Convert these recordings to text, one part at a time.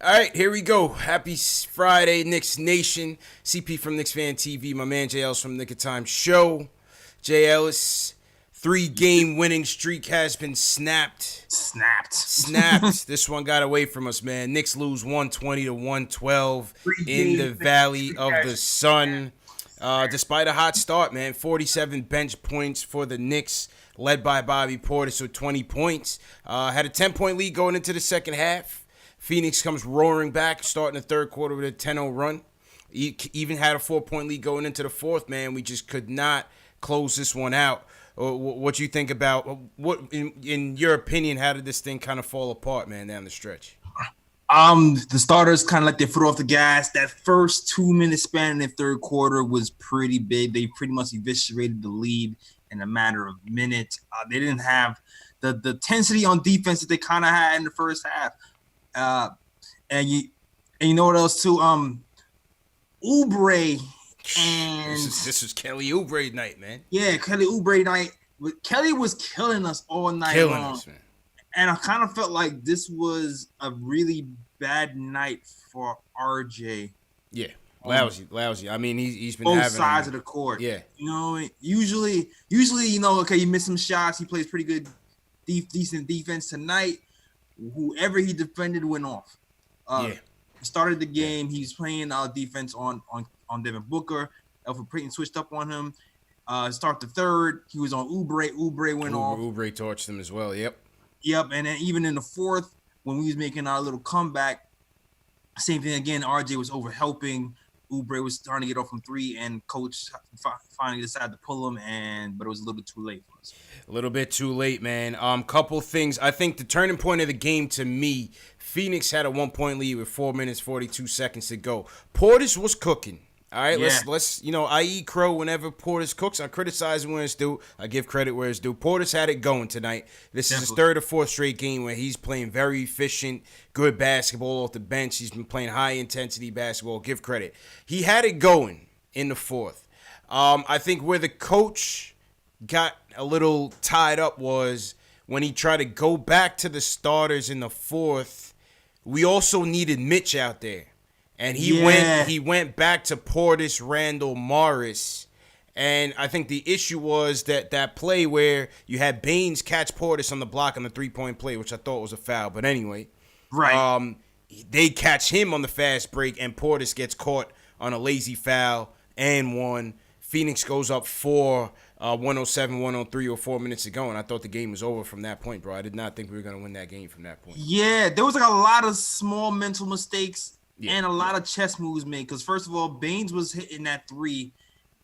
All right, here we go. Happy Friday, Knicks Nation. CP from KnicksFanTV. My man Jay Ellis from Nick of Time Show. Jay Ellis, 3-game winning streak has been snapped. Snapped. This one got away from us, man. Knicks lose 120 to 112 in the Valley of the Sun. Despite a hot start, man. 47 bench points for the Knicks, led by Bobby Portis with 20 points. Had a 10-point lead going into the second half. Phoenix comes roaring back, starting the third quarter with a 10-0 run. Even had a 4-point lead going into the fourth, man. We just could not close this one out. What you think about, what in your opinion, how did this thing kind of fall apart, man, down the stretch? The starters kind of let their foot off the gas. That first 2-minute span in the third quarter was pretty big. They pretty much eviscerated the lead in a matter of minutes. They didn't have the intensity on defense that they kind of had in the first half. And you know what else too? Oubre and this was Kelly Oubre night, man. Yeah, Kelly Oubre night. Kelly was killing us all night long. Man. And I kind of felt like this was a really bad night for RJ. Yeah, lousy. I mean, he's been both having sides of the court. Yeah, you know, usually, okay, you miss some shots. He plays pretty good, decent defense tonight. Whoever he defended went off. He started the game. He's playing defense on Devin Booker. Elfrid Payton switched up on him. Start the third. He was on Oubre. Oubre went off. Oubre torched him as well. Yep. And then even in the fourth, when we was making our little comeback, same thing again. RJ was over helping. Oubre was starting to get off from three, and coach finally decided to pull him, but it was a little bit too late for us. A little bit too late, man. Couple things. I think the turning point of the game to me, Phoenix had a 1-point lead with 4 minutes, 42 seconds to go. Portis was cooking. All right, let's I eat crow whenever Portis cooks. I criticize him when it's due. I give credit where it's due. Portis had it going tonight. This is his third or fourth straight game where he's playing very efficient, good basketball off the bench. He's been playing high-intensity basketball. Give credit. He had it going in the fourth. I think where the coach got a little tied up was when he tried to go back to the starters in the fourth. We also needed Mitch out there. And he went back to Portis, Randall, Morris. And I think the issue was that play where you had Baines catch Portis on the block on the 3-point play, which I thought was a foul. But anyway, they catch him on the fast break, and Portis gets caught on a lazy foul and one. Phoenix goes up 4, 107, 103 or 4 minutes to go, and I thought the game was over from that point, bro. I did not think we were going to win that game from that point. Yeah, there was like a lot of small mental mistakes. Yeah. And a lot of chess moves made because, first of all, Baines was hitting that 3.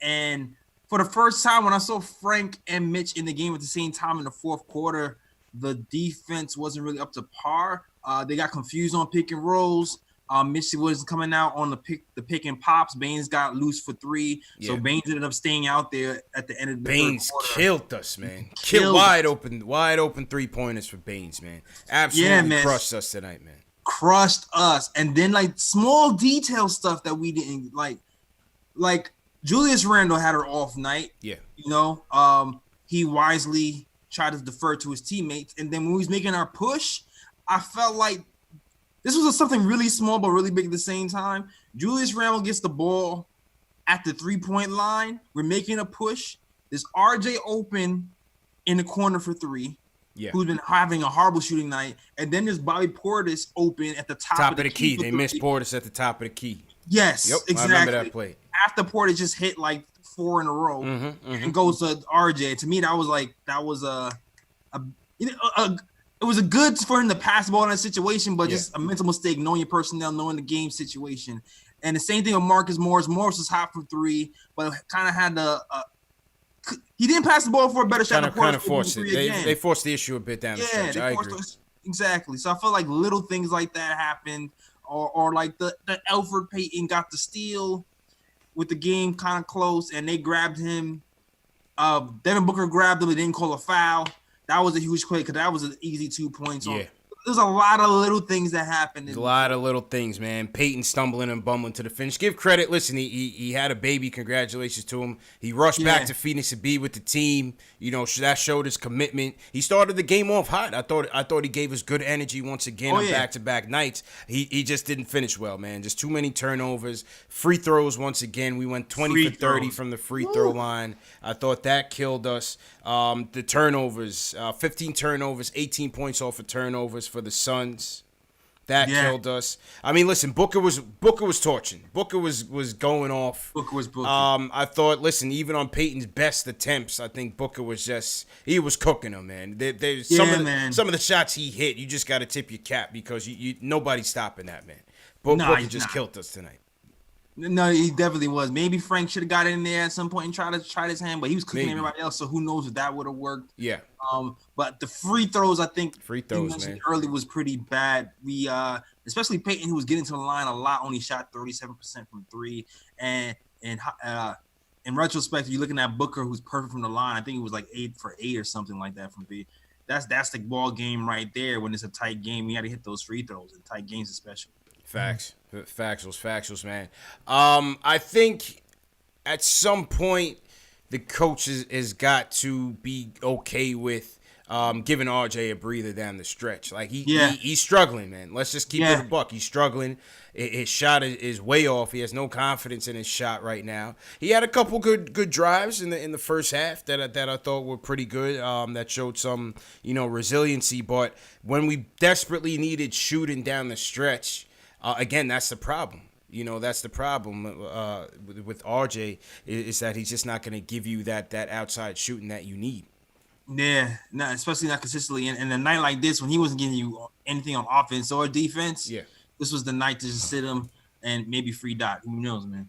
And for the first time, when I saw Frank and Mitch in the game at the same time in the fourth quarter, the defense wasn't really up to par. They got confused on pick and rolls. Mitch was coming out on the pick and pops. Baines got loose for 3. Yeah. So Baines ended up staying out there at the end of the Baines third quarter. Killed us, man. Killed wide open 3-pointers for Baines, man. Absolutely crushed us tonight, man. Crushed us. And then like small detail stuff that we didn't like Julius Randle had her off night. Yeah. You know, he wisely tried to defer to his teammates. And then when we was making our push, I felt like this was something really small but really big at the same time. Julius Randle gets the ball at the 3-point line. We're making a push. There's RJ open in the corner for 3. Yeah. Who's been having a horrible shooting night, and then there's Bobby Portis open at the top of the key. They missed Portis at the top of the key. Yes, yep, exactly. I remember that play. After Portis just hit like 4 in a row and goes to RJ. To me, that was it was a good for him to pass the ball in that situation, but just a mental mistake, knowing your personnel, knowing the game situation. And the same thing with Marcus Morris. Morris was hot for 3, but kind of had he didn't pass the ball for a better shot. Kind of forced it. They forced the issue a bit down the stretch. I agree. Exactly. So I feel like little things like that happened, or like the Elfrid Payton got the steal with the game kind of close, and they grabbed him. Devin Booker grabbed him. They didn't call a foul. That was a huge play because that was an easy 2 points. Yeah. there's a lot of little things that happened. A lot of little things, man. Peyton stumbling and bumbling to the finish. Give credit. Listen, he had a baby. Congratulations to him. He rushed back to Phoenix to be with the team. You know, that showed his commitment. He started the game off hot. I thought he gave us good energy once again on back-to-back nights. He just didn't finish well, man. Just too many turnovers. Free throws once again. We went 20 for 30 from the free throw line. I thought that killed us. The turnovers, 15 turnovers, 18 points off of turnovers for the Suns. That killed us. I mean, listen, Booker was torching. Booker was going off. Booker was booking. I thought, listen, even on Peyton's best attempts, I think Booker was he was cooking them, man. There's some of the shots he hit, you just got to tip your cap because nobody's stopping that, man. Booker just killed us tonight. No, he definitely was. Maybe Frank should have got in there at some point and tried his hand, but he was cooking everybody else. So who knows if that would have worked? Yeah. But the free throws, I think, you mentioned early was pretty bad. We, especially Peyton, who was getting to the line a lot, only shot 37% from three. And in retrospect, if you're looking at Booker, who's perfect from the line, I think he was like 8 for 8 or something like that from three. That's the ball game right there. When it's a tight game, you got to hit those free throws in tight games, especially. Factuals, man. I think at some point the coach has got to be okay with giving RJ a breather down the stretch. Like he's struggling, man. Let's just keep it a buck. He's struggling. His shot is way off. He has no confidence in his shot right now. He had a couple good drives in the first half that I thought were pretty good. That showed some resiliency. But when we desperately needed shooting down the stretch. Again, that's the problem. That's the problem with RJ is that he's just not going to give you that outside shooting that you need. Yeah, no, especially not consistently. And a night like this, when he wasn't giving you anything on offense or defense, this was the night to just sit him and maybe free Dot. Who knows, man?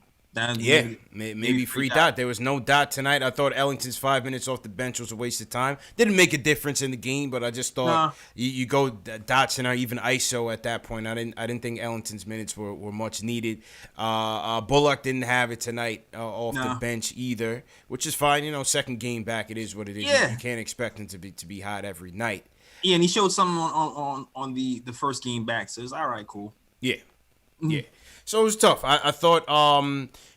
Maybe free Dot. There was no Dot tonight. I thought Ellington's 5 minutes off the bench was a waste of time. Didn't make a difference in the game, but I just thought you go Dotson or even ISO at that point. I didn't think Ellington's minutes were much needed. Bullock didn't have it tonight off the bench either, which is fine. Second game back, it is what it is. You can't expect him to be hot every night. Yeah, and he showed something on the first game back, so it's all right, cool. Yeah. So it was tough. I thought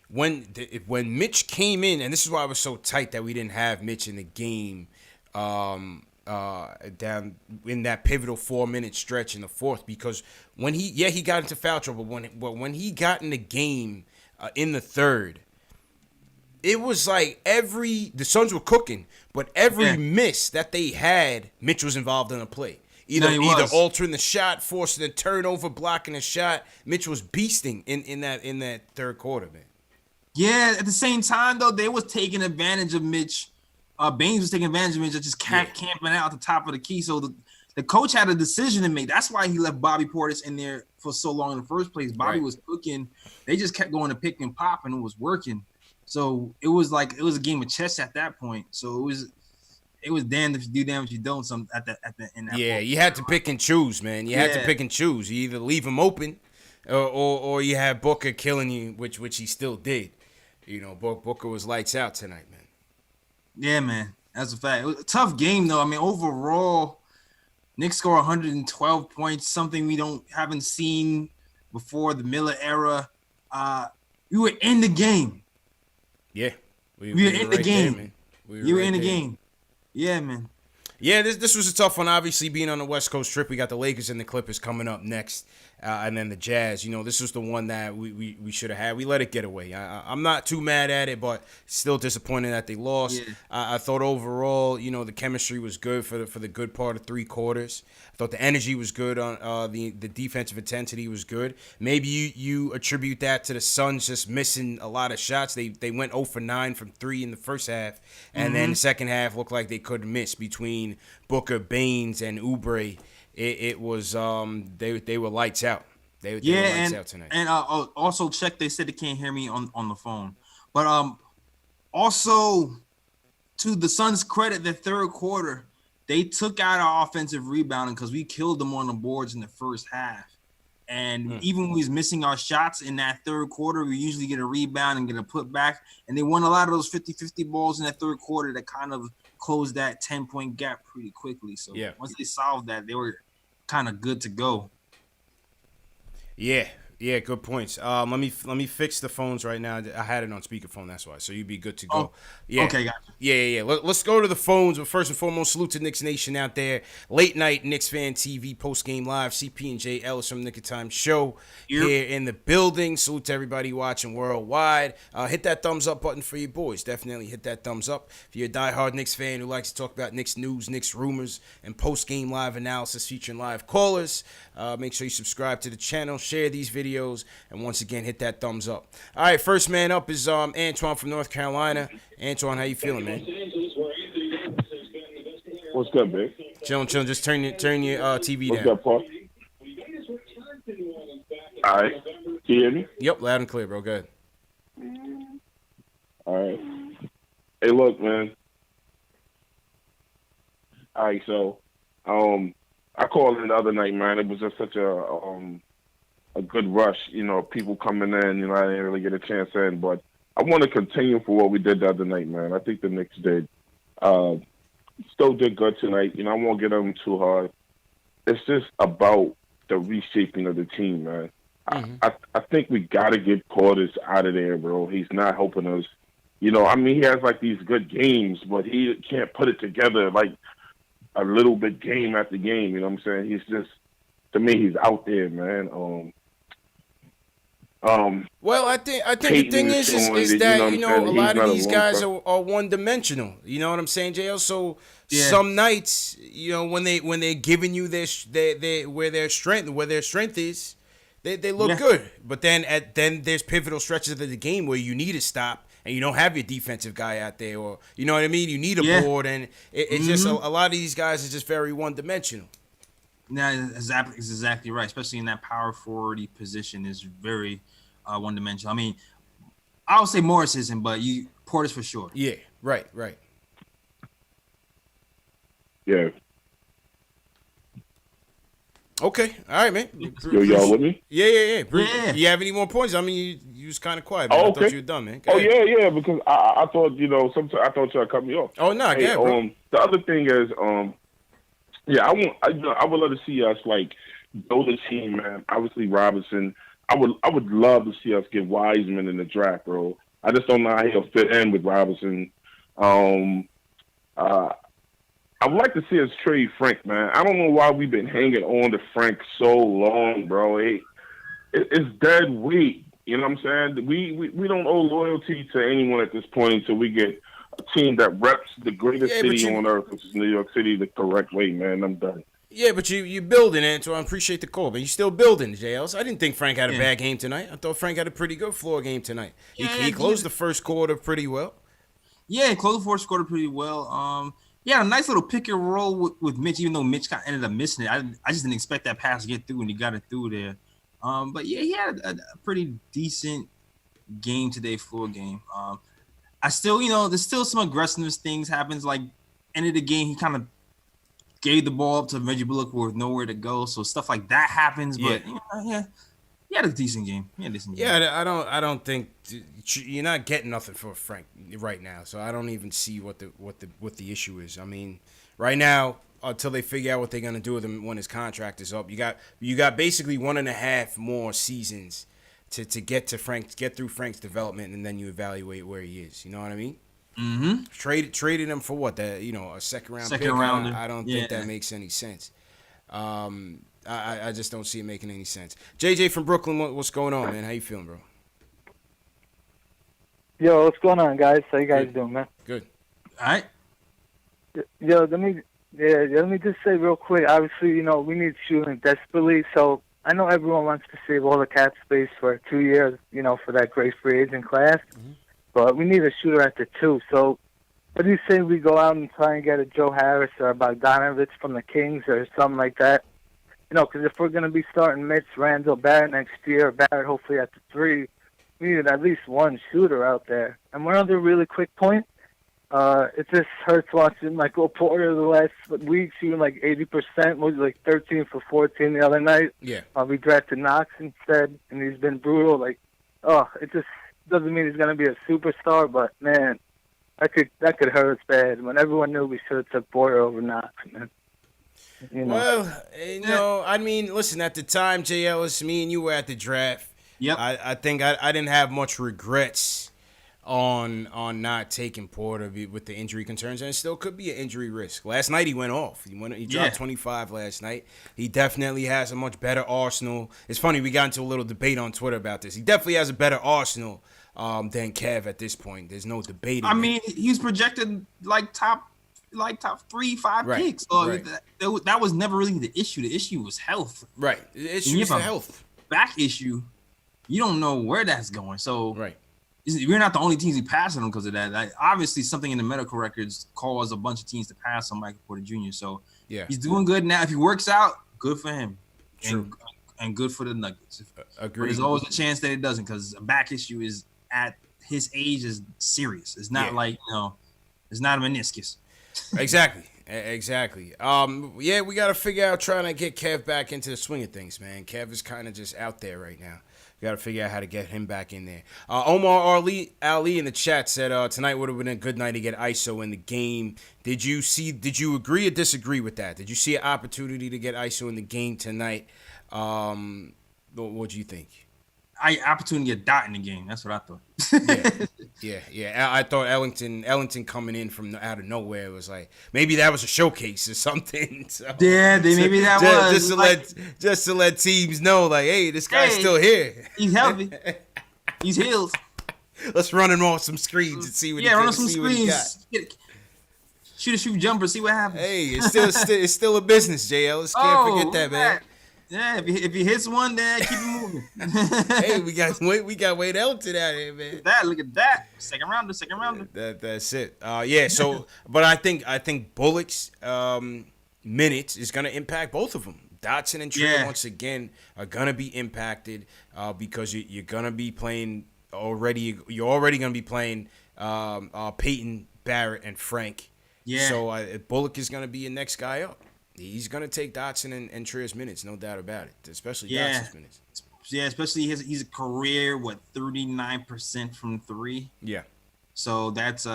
when Mitch came in, and this is why I was so tight that we didn't have Mitch in the game down in that pivotal 4-minute stretch in the fourth, because when he got into foul trouble, but when he got in the game in the third, it was like the Suns were cooking, but every miss that they had, Mitch was involved in a play. Either altering the shot, forcing a turnover, blocking a shot. Mitch was beasting in that third quarter, man. Yeah, at the same time, though, they was taking advantage of Mitch. Baines was taking advantage of Mitch, just camping out at the top of the key. So the coach had a decision to make. That's why he left Bobby Portis in there for so long in the first place. Bobby was cooking. They just kept going to pick and pop, and it was working. So it was a game of chess at that point. So it was damned if you do, damned if you don't. In that you had to pick and choose, man. You had to pick and choose. You either leave him open, or you have Booker killing you, which he still did. Booker was lights out tonight, man. Yeah, man, that's a fact. It was a tough game, though. I mean, overall, Knicks score 112 points, something we haven't seen before the Miller era. We were in the game. Yeah, we were in the game. There, man. You were in the game. Yeah, man. Yeah, this was a tough one. Obviously, being on the West Coast trip, we got the Lakers and the Clippers coming up next, and then the Jazz. This was the one that we should have had. We let it get away. I'm not too mad at it, but still disappointed that they lost. Yeah. I thought overall, the chemistry was good for the good part of 3 quarters. I thought the energy was good on the defensive intensity was good. Maybe you attribute that to the Suns just missing a lot of shots. They went 0 for 9 from 3 in the first half, and then the second half looked like they couldn't miss between Booker, Baines, and Oubre. It was they were lights out. They were lights out tonight. And also check. They said they can't hear me on the phone, but also to the Suns' credit, the third quarter they took out our offensive rebounding because we killed them on the boards in the first half. And even when we was missing our shots in that third quarter, we usually get a rebound and get a putback. And they won a lot of those 50-50 balls in that third quarter that kind of closed that 10-point gap pretty quickly. So once they solved that, they were kind of good to go. Yeah, good points. Let me fix the phones right now. I had it on speakerphone, that's why. So you'd be good to go. Oh, Yeah. okay, gotcha. Yeah. Let's go to the phones. But first and foremost, salute to Knicks Nation out there. Late night Knicks Fan TV post game live. CP and J Ellis from Nick of Time Show here in the building. Salute to everybody watching worldwide. Hit that thumbs up button for your boys. Definitely hit that thumbs up. If you're a diehard Knicks fan who likes to talk about Knicks news, Knicks rumors, and post game live analysis featuring live callers, make sure you subscribe to the channel, share these videos, and once again hit that thumbs up. All right, first man up is Antoine from North Carolina. Antoine, how you feeling, man? What's good, babe? Chillin'. Just turn your TV What's down. up, Paul? All right. Can you hear me? Yep, loud and clear, bro. Go ahead. All right. Hey, look, man. All right, so I called in the other night, man. It was just such a good rush, people coming in. I didn't really get a chance in, but I want to continue for what we did the other night, man. I think the Knicks did. Still did good tonight. I won't get them too hard. It's just about the reshaping of the team, man. Mm-hmm. I think we got to get Portis out of there, bro. He's not helping us. He has, these good games, but he can't put it together, a little bit game after game. You know what I'm saying? He's just, to me, he's out there, man. Well, I think the thing is that a lot of these guys are one dimensional. You know what I'm saying, JL? So some nights, when they're giving you where their strength is, they look good. But then there's pivotal stretches of the game where you need to stop and you don't have your defensive guy out there, or you know what I mean. You need a board, and it's just a lot of these guys is just very one dimensional. Yeah, exactly right. Especially in that power forward position is very one-dimensional. I mean, I would say Morris isn't, but Portis for sure. Yeah, right. Yeah. Okay, all right, man. Y'all with me? Yeah. You have any more points? I mean, you was kind of quiet, man. I thought you were done, man. Yeah, because I thought, sometimes I thought y'all cut me off. Oh, no, yeah, bro. The other thing is, I would love to see us build a team, man. Obviously, Robinson. I would love to see us get Wiseman in the draft, bro. I just don't know how he'll fit in with Robinson. I would like to see us trade Frank, man. I don't know why we've been hanging on to Frank so long, bro. It's dead weight. You know what I'm saying? We don't owe loyalty to anyone at this point until we get a team that reps the greatest city on earth, which is New York City, the correct way, man. I'm done. Yeah, but you're building, Antoine. I appreciate the call, but you're still building, JLs. I didn't think Frank had a bad game tonight. I thought Frank had a pretty good floor game tonight. He closed the first quarter pretty well. Yeah, he closed the first quarter pretty well. A nice little pick and roll with Mitch, even though Mitch ended up missing it. I just didn't expect that pass to get through, and he got it through there. But yeah, he had a pretty decent game today, floor game. I still, there's still some aggressiveness things happens. Like, end of the game, he kind of gave the ball up to Reggie Bullock with nowhere to go. So stuff like that happens. But he had a decent game. Yeah, I don't think you're not getting nothing for Frank right now. So I don't even see what the issue is. I mean, right now, until they figure out what they're gonna do with him when his contract is up, you got basically 1.5 more seasons to get through Frank's development, and then you evaluate where he is. You know what I mean? Mm-hmm. Traded him for what? A second round pick. I don't think that makes any sense. I just don't see it making any sense. JJ from Brooklyn, what's going on, man? How you feeling, bro? Yo, what's going on, guys? How you guys doing, man? Good. All right. Yo, let me just say real quick. Obviously, we need shooting desperately. So I know everyone wants to save all the cap space for 2 years, for that great free agent class. Mm-hmm. But we need a shooter at the 2. So what do you say we go out and try and get a Joe Harris or a Bogdanovich from the Kings or something like that? Because if we're going to be starting Mitch, Randall, Barrett next year, Barrett hopefully at the 3, we need at least one shooter out there. And one other really quick point, it just hurts watching Michael Porter the last week shooting 80%, was 13 for 14 the other night. Yeah. We drafted Knox instead, and he's been brutal. It just doesn't mean he's going to be a superstar, but, man, that could hurt us bad when everyone knew we should have took Porter over Knox, man. Well, I mean, listen, at the time, J. Ellis, me and you were at the draft. Yep. I think I didn't have much regrets on not taking Porter with the injury concerns, and it still could be an injury risk. Last night he went off. He dropped 25 last night. He definitely has a much better arsenal. It's funny, we got into a little debate on Twitter about this. He definitely has a better arsenal than Kev at this point. There's no debating. I mean, he's projected like top 3-5 picks. So that was never really the issue. The issue was health. Right. The issue is the health. Back issue, you don't know where that's going. So right. We're not the only teams he passed on because of that. Like, obviously, something in the medical records caused a bunch of teams to pass on Michael Porter Jr. So he's doing good now. If he works out, good for him. True. And good for the Nuggets. Agreed. But there's always a chance that it doesn't because a back issue is at his age is serious. It's not like, it's not a meniscus. Exactly. We got to figure out trying to get Kev back into the swing of things, man. Kev is kind of just out there right now. We got to figure out how to get him back in there. Omar Ali in the chat said tonight would have been a good night to get ISO in the game. Did you agree or disagree with that? Did you see an opportunity to get ISO in the game tonight? What do you think? Opportunity to get Dot in the game. That's what I thought. Yeah. I thought Ellington coming in from out of nowhere was like maybe that was a showcase or something. So, maybe that was just to let teams know like, hey, this guy's still here. He's healthy. He's healed. Let's run him off some screens and see what run off some screens. Shoot a jumper, see what happens. Hey, it's still a business, JL. Let's can't forget that, man. Yeah, if he hits one, then keep it moving. Hey, we got Wade Ellington out here, man. Look at that. Second rounder. That's it. So, but I think Bullock's minutes is gonna impact both of them. Dotson and Trey once again are gonna be impacted because you're gonna be playing already. You're already gonna be playing Peyton, Barrett, and Frank. Yeah. So Bullock is gonna be your next guy up. He's going to take Dotson and Trey's minutes, no doubt about it, especially Dotson's minutes. Yeah, especially he's a career, 39% from three. Yeah. So that's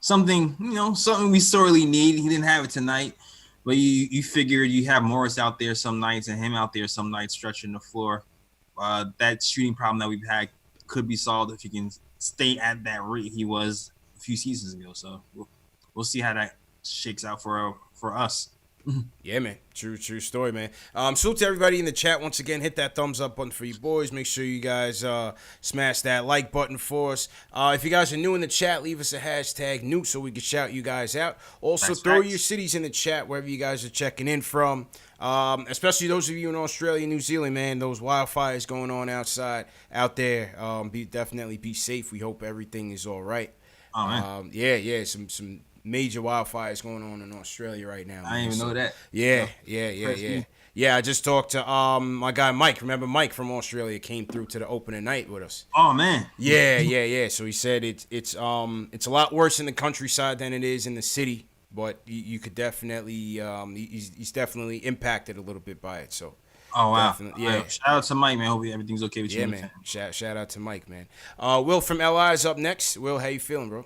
something we sorely need. He didn't have it tonight, but you figured you have Morris out there some nights and him out there some nights stretching the floor. That shooting problem that we've had could be solved if he can stay at that rate he was a few seasons ago. So we'll see how that shakes out for us. Yeah, man. True story, man. Salute to everybody in the chat. Once again, hit that thumbs up button for you boys. Make sure you guys smash that like button for us. If you guys are new in the chat, leave us a hashtag new so we can shout you guys out. Also, throw your cities in the chat wherever you guys are checking in from. Especially those of you in Australia, New Zealand, man. Those wildfires going on out there. Definitely be safe. We hope everything is all right. Oh, man. Some major wildfires going on in Australia right now. I didn't even know that. Yeah. I just talked to my guy Mike. Remember Mike from Australia came through to the opening night with us. Oh man. Yeah. So he said it's a lot worse in the countryside than it is in the city, but you could definitely he's definitely impacted a little bit by it. So. Oh wow! Yeah. Shout out to Mike, man. Hope everything's okay with you. Yeah, man. Shout out to Mike, man. Will from LI is up next. Will, how you feeling, bro?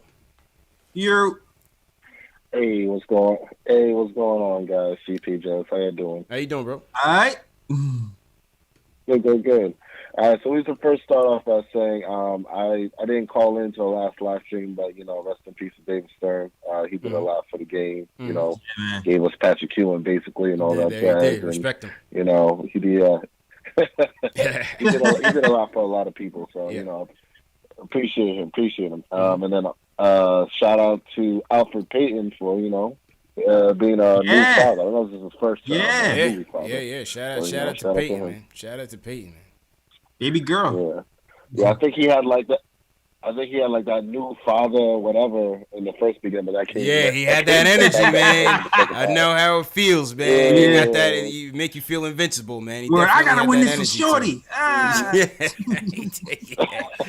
Hey, what's going on, guys? CP Jones, how you doing? How you doing, bro? All right. Good. All right, so we should first start off by saying I didn't call in to the last live stream, but rest in peace to David Stern. He did a lot for the game. Gave us Patrick Ewing basically and all that jazz. Did. Respect him. He did. he did a lot for a lot of people. So appreciate him. And then shout out to Alfred Payton for being a new father. I don't know if this is his first child. Yeah. Shout out to Peyton, man. Shout out to Peyton, man. Baby girl. Yeah. I think he had like that new father or whatever in the first beginning, but that came. Yeah, he had that energy, man. I know how it feels, man. Yeah. You got that. You make you feel invincible, man. I gotta win this for Shorty.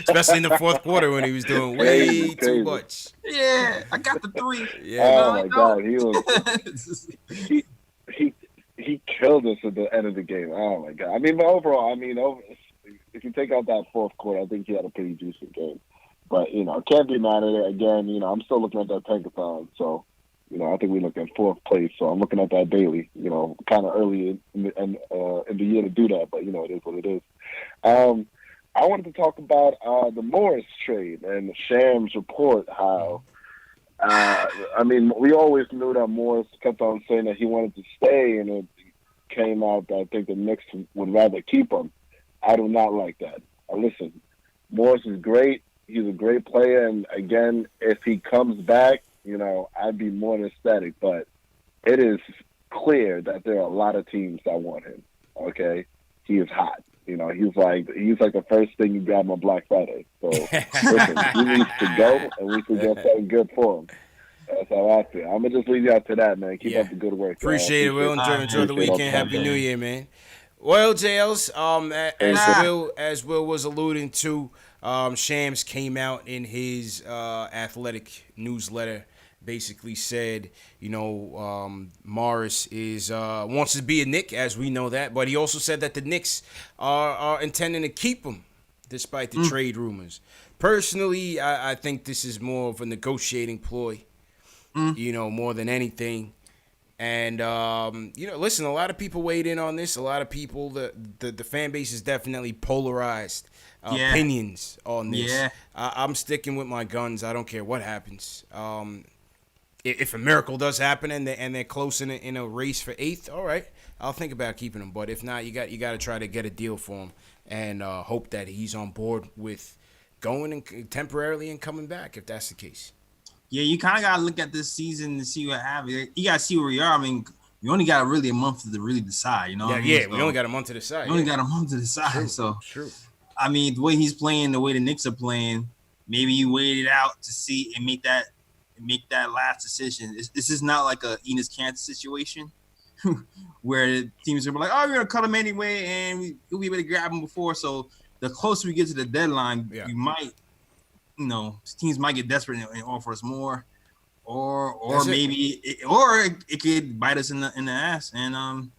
Especially in the fourth quarter when he was doing way too much. Yeah, I got the 3. Yeah. Oh my God, he killed us at the end of the game. Oh my God. But overall, if you take out that fourth quarter, I think he had a pretty juicy game. But can't be mad at it. Again, I'm still looking at that tankathon. So I think we look at 4th place. So I'm looking at that daily. Kind of early in the year to do that, but it is what it is. I wanted to talk about the Morris trade and Sham's report. How we always knew that Morris kept on saying that he wanted to stay, and it came out that I think the Knicks would rather keep him. I do not like that. Listen, Morris is great. He's a great player, and again, if he comes back, I'd be more than ecstatic. But it is clear that there are a lot of teams that want him. Okay, he is hot. He's like the first thing you grab on Black Friday. So listen, he needs to go, and we should get something good for him. That's how I feel. I'm gonna just leave you out to that, man. Keep up the good work. Appreciate it, Will. Enjoy the weekend. Happy New Year, man. Well, JLs, as Will was alluding to, Shams came out in his athletic newsletter, basically said, Morris wants to be a Knick, as we know that, but he also said that the Knicks are intending to keep him despite the trade rumors. Personally, I think this is more of a negotiating ploy, more than anything. And, listen, a lot of people weighed in on this. A lot of people, the fan base is definitely polarized opinions on this. Yeah. I'm sticking with my guns. I don't care what happens. If a miracle does happen and they're close in a race for 8th, all right, I'll think about keeping him. But if not, you got to try to get a deal for him and hope that he's on board with going and temporarily and coming back if that's the case. Yeah, you kind of got to look at this season to see what happens. You got to see where we are. I mean, we only got really a month to really decide, Yeah, what I mean? We only got a month to decide. We only got a month to decide. True. So, True. I mean, the way he's playing, the way the Knicks are playing, maybe you wait it out to see and make that last decision. This is not like a Enes Kanter situation where the teams are like, oh, we're going to cut him anyway, and we'll be able to grab him before. So the closer we get to the deadline, we might, teams might get desperate and offer us more, or maybe it could bite us in the ass, and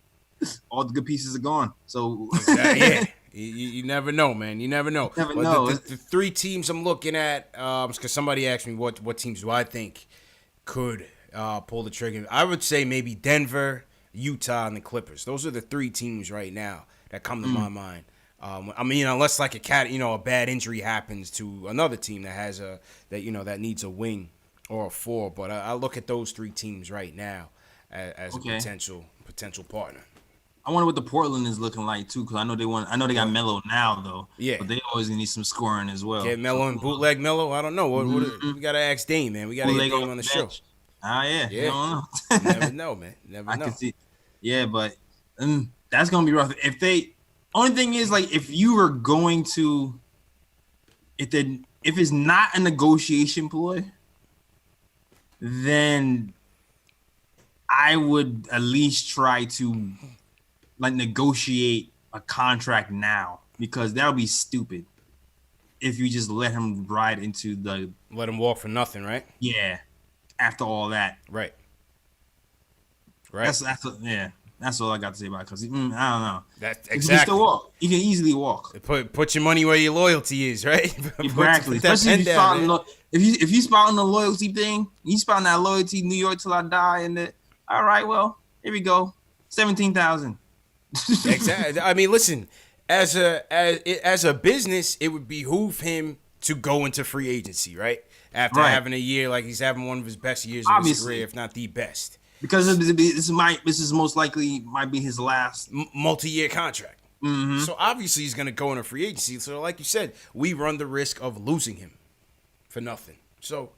all the good pieces are gone. So yeah, you never know, man. You never know. The 3 teams I'm looking at, because somebody asked me what teams do I think could pull the trigger. I would say maybe Denver, Utah, and the Clippers. Those are the 3 teams right now that come to my mind. Unless like a bad injury happens to another team that has that needs a wing or a 4. But I look at those 3 teams right now as a potential partner. I wonder what the Portland is looking like too, because I know they got Melo now though. Yeah, but they always need some scoring as well. Get Melo and bootleg Melo. I don't know. We gotta ask Dame, man. We gotta get Dame on the show. Yeah. You don't know. Never know, man. Never know. I can see. Yeah, but that's gonna be rough. Only thing is, like, if you were going to, if it's not a negotiation ploy, then I would at least try to negotiate a contract now, because that would be stupid if you just let him ride into let him walk for nothing, right? Yeah, after all that, right. That's all I got to say about it, because I don't know. That's exactly. You can still walk. You can easily walk. Put your money where your loyalty is, right? Exactly. Especially if you spouting the loyalty thing, you spouting that loyalty, New York till I die, and all right, well, here we go, 17,000. Exactly. I mean, listen, as a business, it would behoove him to go into free agency, right? After having a year like he's having one of his best years of his career, if not the best. Because this is most likely might be his last multi-year contract. Mm-hmm. So obviously he's going to go into free agency. So like you said, we run the risk of losing him for nothing. So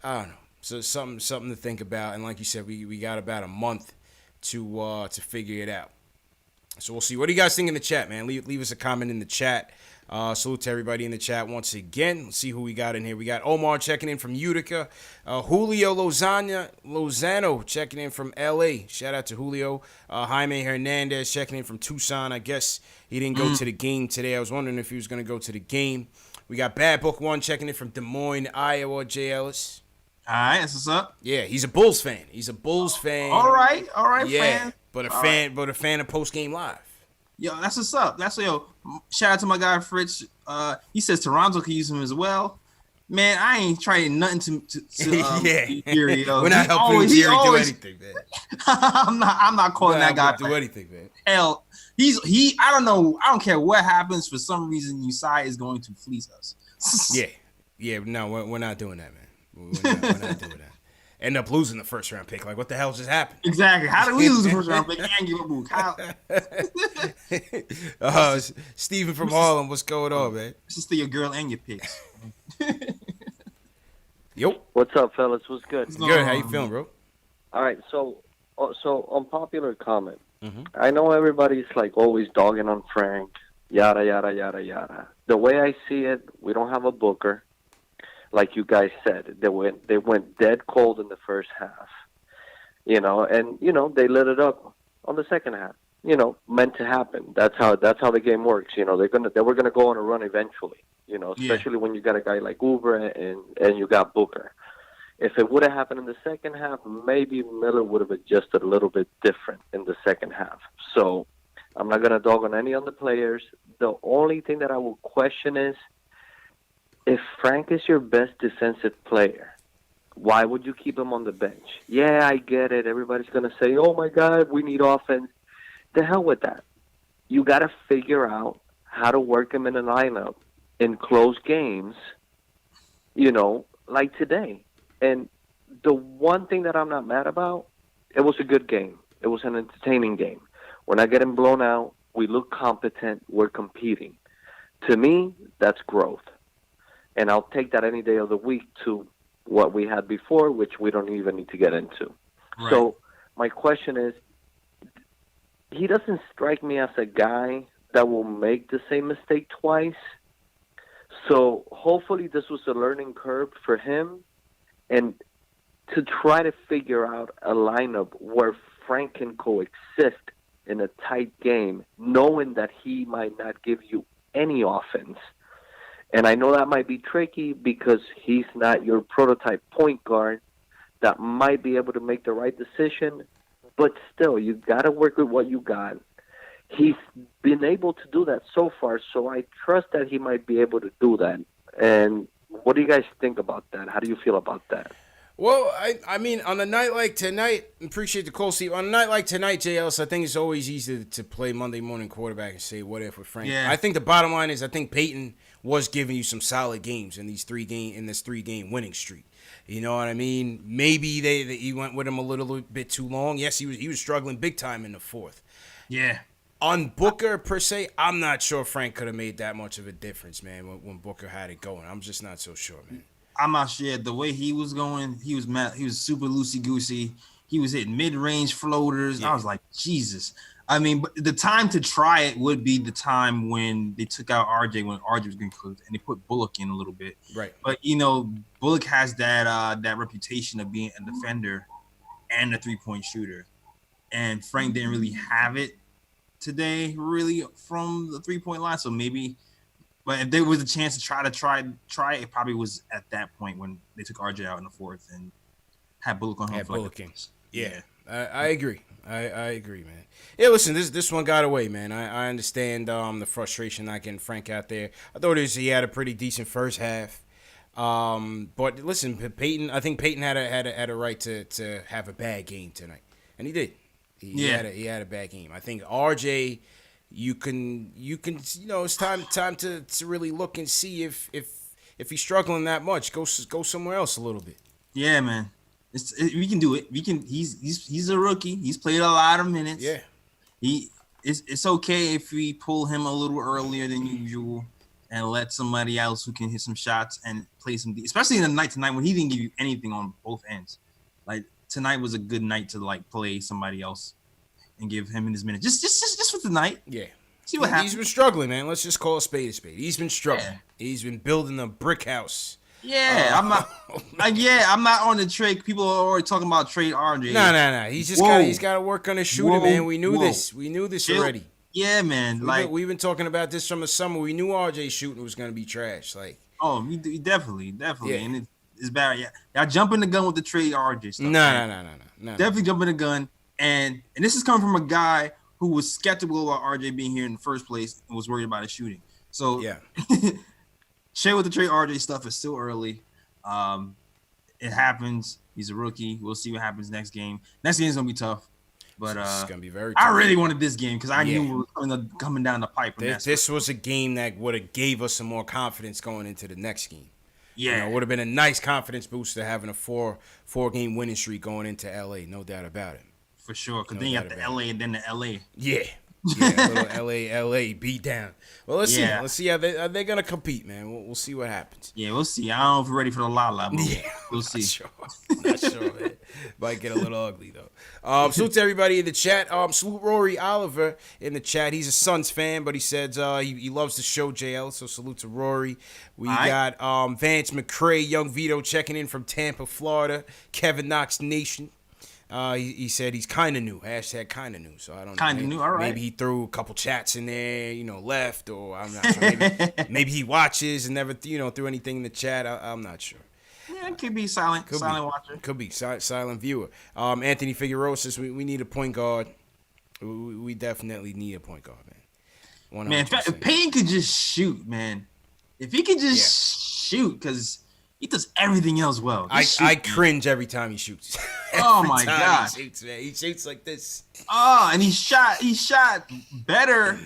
I don't know. So something to think about. And like you said, we got about a month to figure it out. So we'll see. What do you guys think in the chat, man? Leave us a comment in the chat. Salute to everybody in the chat once again. Let's see who we got in here. We got Omar checking in from Utica. Julio Lozano checking in from L.A. Shout out to Julio. Jaime Hernandez checking in from Tucson. I guess he didn't go to the game today. I was wondering if he was going to go to the game. We got Bad Book 1 checking in from Des Moines, Iowa. Jay Ellis. All right, that's what's up. Yeah, he's a Bulls fan. All right, yeah, fan. But a fan of Post Game Live. Yo, that's what's up. Shout out to my guy Fritz. He says Toronto could use him as well. Man, I ain't trying nothing to Jerry, yo. We're not helping Jerry do anything, man. I'm not calling that guy do anything, man. Hell, I don't know. I don't care what happens. For some reason, Usai is going to fleece us. No, we're not doing that, man. We're not doing that. End up losing the first round pick. Like, what the hell just happened? Exactly. How did we lose the first round pick and give a book? How? Steven from Harlem, what's going on, man? This is still your girl and your picks. Yo. What's up, fellas? What's good? Good. How you feeling, bro? All right. So unpopular comment. Mm-hmm. I know everybody's like always dogging on Frank, yada yada yada yada. The way I see it, we don't have a booker. Like you guys said, they went dead cold in the first half, and they lit it up on the second half. Meant to happen. That's how the game works. They were gonna go on a run eventually. Especially when you got a guy like Uber and you got Booker. If it would have happened in the second half, maybe Miller would have adjusted a little bit different in the second half. So I'm not gonna dog on any of the players. The only thing that I will question is, if Frank is your best defensive player, why would you keep him on the bench? Yeah, I get it. Everybody's going to say, oh, my God, we need offense. The hell with that. You got to figure out how to work him in a lineup in close games, like today. And the one thing that I'm not mad about, it was a good game. It was an entertaining game. We're not getting blown out. We look competent. We're competing. To me, that's growth. And I'll take that any day of the week to what we had before, which we don't even need to get into. Right. So my question is, he doesn't strike me as a guy that will make the same mistake twice. So hopefully this was a learning curve for him, and to try to figure out a lineup where Frank can coexist in a tight game, knowing that he might not give you any offense. And I know that might be tricky because he's not your prototype point guard that might be able to make the right decision. But still, you got to work with what you got. He's been able to do that so far, so I trust that he might be able to do that. And what do you guys think about that? How do you feel about that? Well, I mean, on a night like tonight, appreciate the call, Steve. On a night like tonight, JL, I think it's always easy to play Monday morning quarterback and say, what if with Frank? Yeah. I think the bottom line is I think Peyton was giving you some solid games in this three-game winning streak. You know what I mean? Maybe he went with him a little bit too long. Yes, he was struggling big time in the fourth. Yeah. On Booker, per se, I'm not sure Frank could have made that much of a difference, man, when Booker had it going. I'm just not so sure, man. I'm not sure. The way he was going, he was super loosey-goosey. He was hitting mid-range floaters. Yeah. I was like, Jesus. I mean, but the time to try it would be the time when they took out RJ, when RJ was getting cooked, and they put Bullock in a little bit. Right. But, Bullock has that reputation of being a defender and a three-point shooter. And Frank didn't really have it today, really, from the three-point line. So maybe – but if there was a chance to try it, it probably was at that point when they took RJ out in the fourth and had Bullock on him. Yeah, I agree. I agree, man. Yeah, listen, this one got away, man. I understand the frustration not getting Frank out there. I thought he had a pretty decent first half. But listen, I think Peyton had a right to have a bad game tonight, and he did. He had a bad game. I think RJ. You can it's time to really look and see if he's struggling that much. Go somewhere else a little bit. Yeah, man. We can do it. He's a rookie. He's played a lot of minutes. Yeah. It's okay if we pull him a little earlier than usual and let somebody else who can hit some shots and play some, especially in the night tonight when he didn't give you anything on both ends. Like tonight was a good night to play somebody else and give him in his minutes. Just for tonight. Yeah. See what happens. He's been struggling, man. Let's just call a spade a spade. He's been struggling. Yeah. He's been building a brick house. Yeah, I'm not. I'm not on the trade. People are already talking about trade RJ. No. He's got to work on his shooting, man. We knew this. We knew this already. Yeah, man. We've been talking about this from the summer. We knew RJ shooting was going to be trash. We definitely, yeah. And it's bad. Yeah, y'all jumping the gun with the trade RJ stuff. No. Definitely jumping the gun. And this is coming from a guy who was skeptical about RJ being here in the first place and was worried about his shooting. So yeah, Shea with the Trey RJ stuff is still early. It happens. He's a rookie. We'll see what happens next game. Next game is gonna be tough. But it's gonna be very tough. I really wanted this game because I knew it was coming down the pipe. This was a game that would have gave us some more confidence going into the next game. Yeah, it would have been a nice confidence booster having a four game winning streak going into LA. No doubt about it. For sure, because then you got the LA and then the LA. Yeah. Yeah, a little LA beat down. Well, let's see. Let's see how they're gonna compete, man. We'll see what happens. Yeah, we'll see. I don't know if we're ready for the la-la, but we'll see. Not sure, man. Might get a little ugly though. Salute to everybody in the chat. Salute Rory Oliver in the chat. He's a Suns fan, but he says he loves the show, JL. So salute to Rory. We got Vance McCray, Young Vito checking in from Tampa, Florida. Kevin Knox Nation. He said he's kind of new. Hashtag kind of new. So I don't know. Kind of new. All right. Maybe he threw a couple chats in there, left, or I'm not sure. Maybe he watches and never, threw anything in the chat. I'm not sure. Yeah, it could be silent watcher. Could be silent viewer. Anthony Figueroa says we need a point guard. We definitely need a point guard, man. Man, if Payne could just shoot, man. If he could just shoot, because he does everything else well. I cringe every time he shoots. Oh my God. He shoots, man. He shoots like this. Oh, and he shot better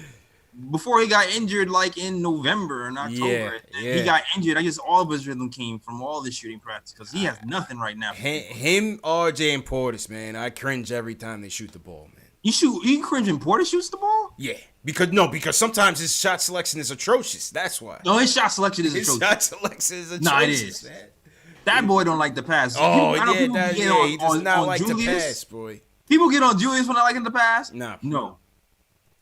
before he got injured, like in November and October. Yeah. He got injured. I guess all of his rhythm came from all the shooting practice because he has nothing right now. Him, RJ, and Portis, man. I cringe every time they shoot the ball, man. You cringe and Portis shoots the ball? Yeah. Because sometimes his shot selection is atrocious. That's why. No, his shot selection is atrocious. His shot selection is atrocious. Nah, it is. Man. That boy don't like the pass. Oh, he does not like the pass, boy. People get on Julius when I like him to pass? Nah. No.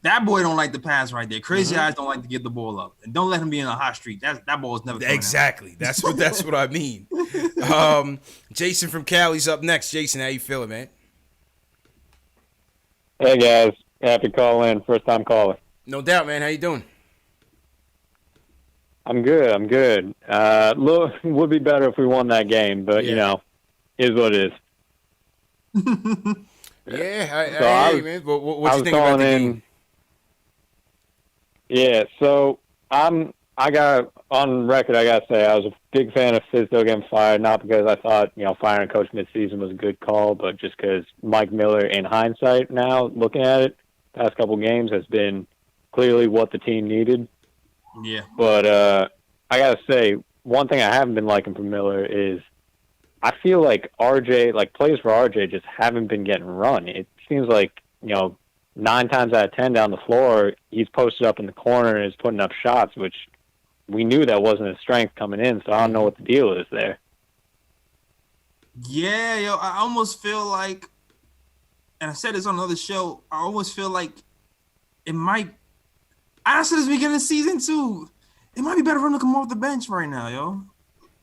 That boy don't like the pass right there. Crazy eyes don't like to get the ball up. And don't let him be in a hot streak. That ball is never coming Exactly. out. That's what I mean. Jason from Cali's up next. Jason, how you feeling, man? Hey, guys. Happy call in. First time caller. No doubt, man. How you doing? I'm good. Look, would be better if we won that game, but, is what it is. I hear you, man. What you think about the game? Yeah, so I got on record, I got to say, I was a big fan of Fizdale getting fired, not because I thought, firing coach midseason was a good call, but just because Mike Miller, in hindsight now, looking at it, past couple games, has been clearly what the team needed. Yeah. But I got to say, one thing I haven't been liking from Miller is I feel like plays for RJ just haven't been getting run. It seems like, 9 times out of 10 down the floor, he's posted up in the corner and is putting up shots, which we knew that wasn't his strength coming in, so I don't know what the deal is there. Yeah, I almost feel like, and I said this on another show, I almost feel like it might, I said this beginning of season 2, it might be better for him to come off the bench right now, yo.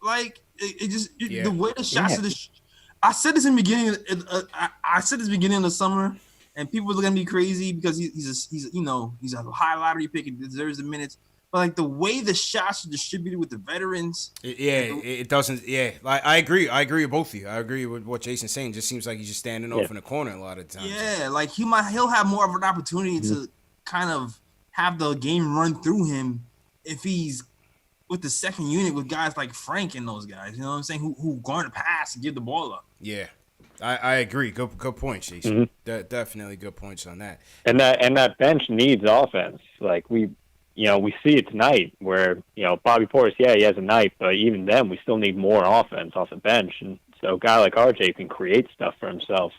Like, the way the shots of the I said this in the beginning, I said this beginning of the summer, and people are looking at me crazy because he's a high lottery pick and deserves the minutes. But like the way the shots are distributed with the veterans, it doesn't. Yeah, like I agree with both of you. I agree with what Jason's saying. It just seems like he's just standing off in the corner a lot of times. Yeah, like he'll have more of an opportunity to kind of have the game run through him if he's with the second unit with guys like Frank and those guys. You know what I'm saying? Who going to pass and give the ball up. Yeah. I agree. Good points, Jason. Mm-hmm. Definitely good points on that. And that bench needs offense. Like we see it tonight where, Bobby Portis, he has a night, but even then we still need more offense off the bench. And so a guy like RJ can create stuff for himself,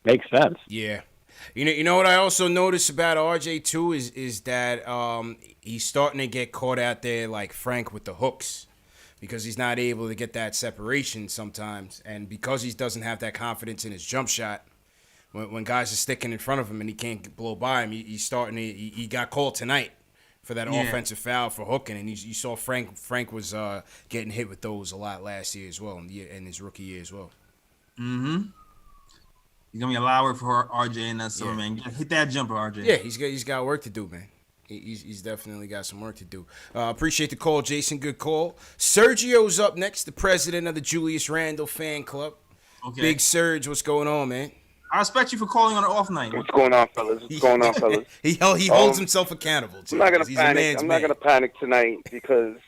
makes sense. Yeah. You know what I also noticed about RJ too is that he's starting to get caught out there like Frank with the hooks, because he's not able to get that separation sometimes, and because he doesn't have that confidence in his jump shot, when guys are sticking in front of him and he can't blow by him, he's starting to. He got called tonight for that offensive foul for hooking, and you saw Frank was getting hit with those a lot last year as well, in his rookie year as well. Mm-hmm. He's gonna be a lot of work for RJ in that summer, man. Hit that jumper, RJ. Yeah, he's got work to do, man. He's definitely got some work to do. Appreciate the call, Jason. Good call. Sergio's up next, the president of the Julius Randle fan club. Okay. Big Serge, what's going on, man? I respect you for calling on an off night. What's going on, fellas? What's going on, fellas? he holds himself accountable. I'm not gonna He's panic. I'm not gonna panic tonight because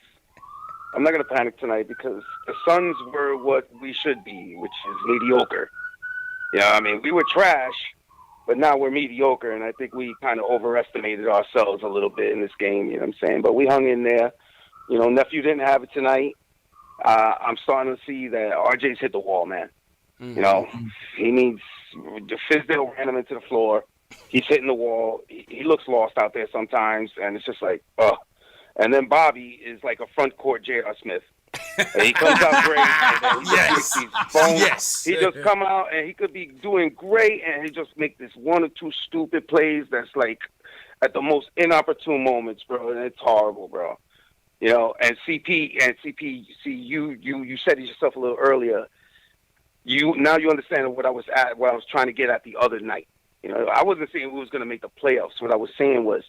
the Suns were what we should be, which is mediocre. Yeah, I mean, we were trash, but now we're mediocre, and I think we kind of overestimated ourselves a little bit in this game. You know what I'm saying? But we hung in there. You know, nephew didn't have it tonight. I'm starting to see that RJ's hit the wall, man. You know, he needs. Fizdale ran him into the floor. He's hitting the wall. He looks lost out there sometimes, and it's just like, ugh. And then Bobby is like a front court J.R. Smith. And he comes out great, and then he just makes these phones. He just come out, and he could be doing great, and he just make this one or two stupid plays that's like at the most inopportune moments, bro, and it's horrible, bro. You know, and CP, see, you said it yourself a little earlier. Now you understand what I was trying to get at the other night. You know, I wasn't saying we was going to make the playoffs. What I was saying was,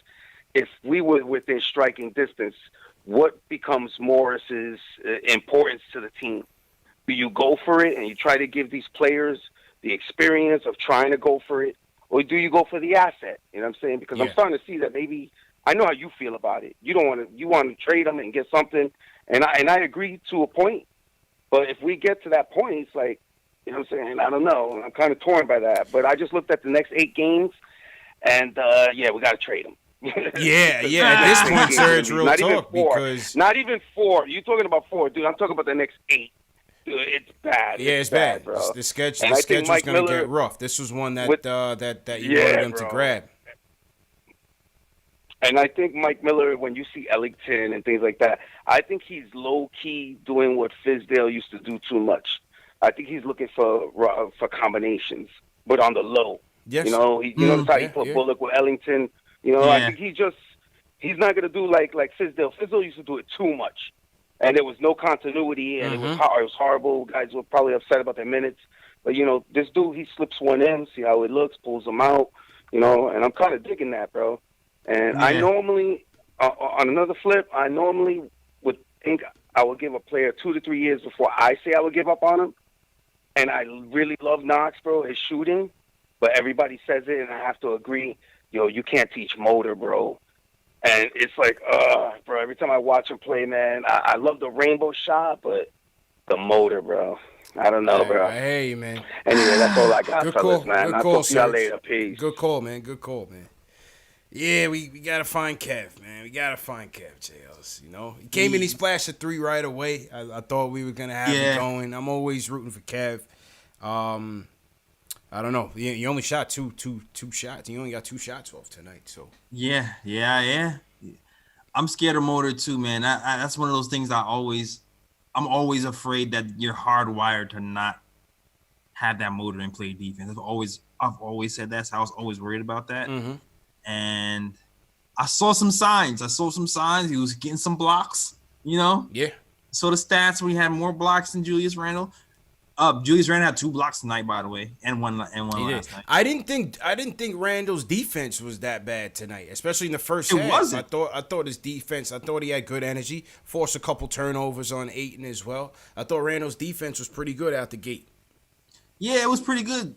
if we were within striking distance, what becomes Morris's importance to the team? Do you go for it and you try to give these players the experience of trying to go for it, or do you go for the asset? You know what I'm saying? Because I'm starting to see that maybe I know how you feel about it. You want to trade them and get something, and I agree to a point. But if we get to that point, it's like, you know what I'm saying? I don't know. I'm kind of torn by that. But I just looked at the next 8 games, and we got to trade them. At this point, Serge, real not talk, even 4. because not even 4. You're talking about 4, dude. I'm talking about the next 8. Dude, it's bad. Yeah, it's bad, bro. The schedule's going to get rough. This was one that you wanted them to grab. And I think Mike Miller, when you see Ellington and things like that, I think he's low-key doing what Fizdale used to do too much. I think he's looking for combinations, but on the low. Yes. You know, he notice how he put Bullock with Ellington. You know, I think he's not going to do like Fizdale. Fizdale used to do it too much, and there was no continuity, and it was horrible. Guys were probably upset about their minutes. But, you know, this dude, he slips one in, see how it looks, pulls them out, you know, and I'm kind of digging that, bro. And I normally, on another flip, I normally would think I would give a player 2 to 3 years before I say I would give up on him. And I really love Knox, bro, his shooting. But everybody says it, and I have to agree. Yo, you can't teach motor, bro. And it's like, bro, every time I watch him play, man, I love the rainbow shot, but the motor, bro. I don't know, bro. Hey, man. Anyway, that's all I got, Good fellas, call. man. Good I'll call, talk to y'all Serge. later. Peace. Good call, man. Good call, man. Yeah, we got to find Kev, man. We got to find Kev, JLs. You know, he came in, he splashed a 3 right away. I thought we were going to have it going. I'm always rooting for Kev. I don't know. He only shot two shots. He only got 2 shots off tonight. So Yeah. I'm scared of motor too, man. That's one of those things I'm always afraid that you're hardwired to not have that motor and play defense. I've always said that. So I was always worried about that. And I saw some signs. He was getting some blocks, you know? Yeah. So the stats, we had more blocks than Julius Randle. Julius Randle had 2 blocks tonight, by the way, and one last night. I didn't think Randle's defense was that bad tonight, especially in the first half. It wasn't. I thought his defense. I thought he had good energy. Forced a couple turnovers on Ayton as well. I thought Randle's defense was pretty good out the gate. Yeah, it was pretty good.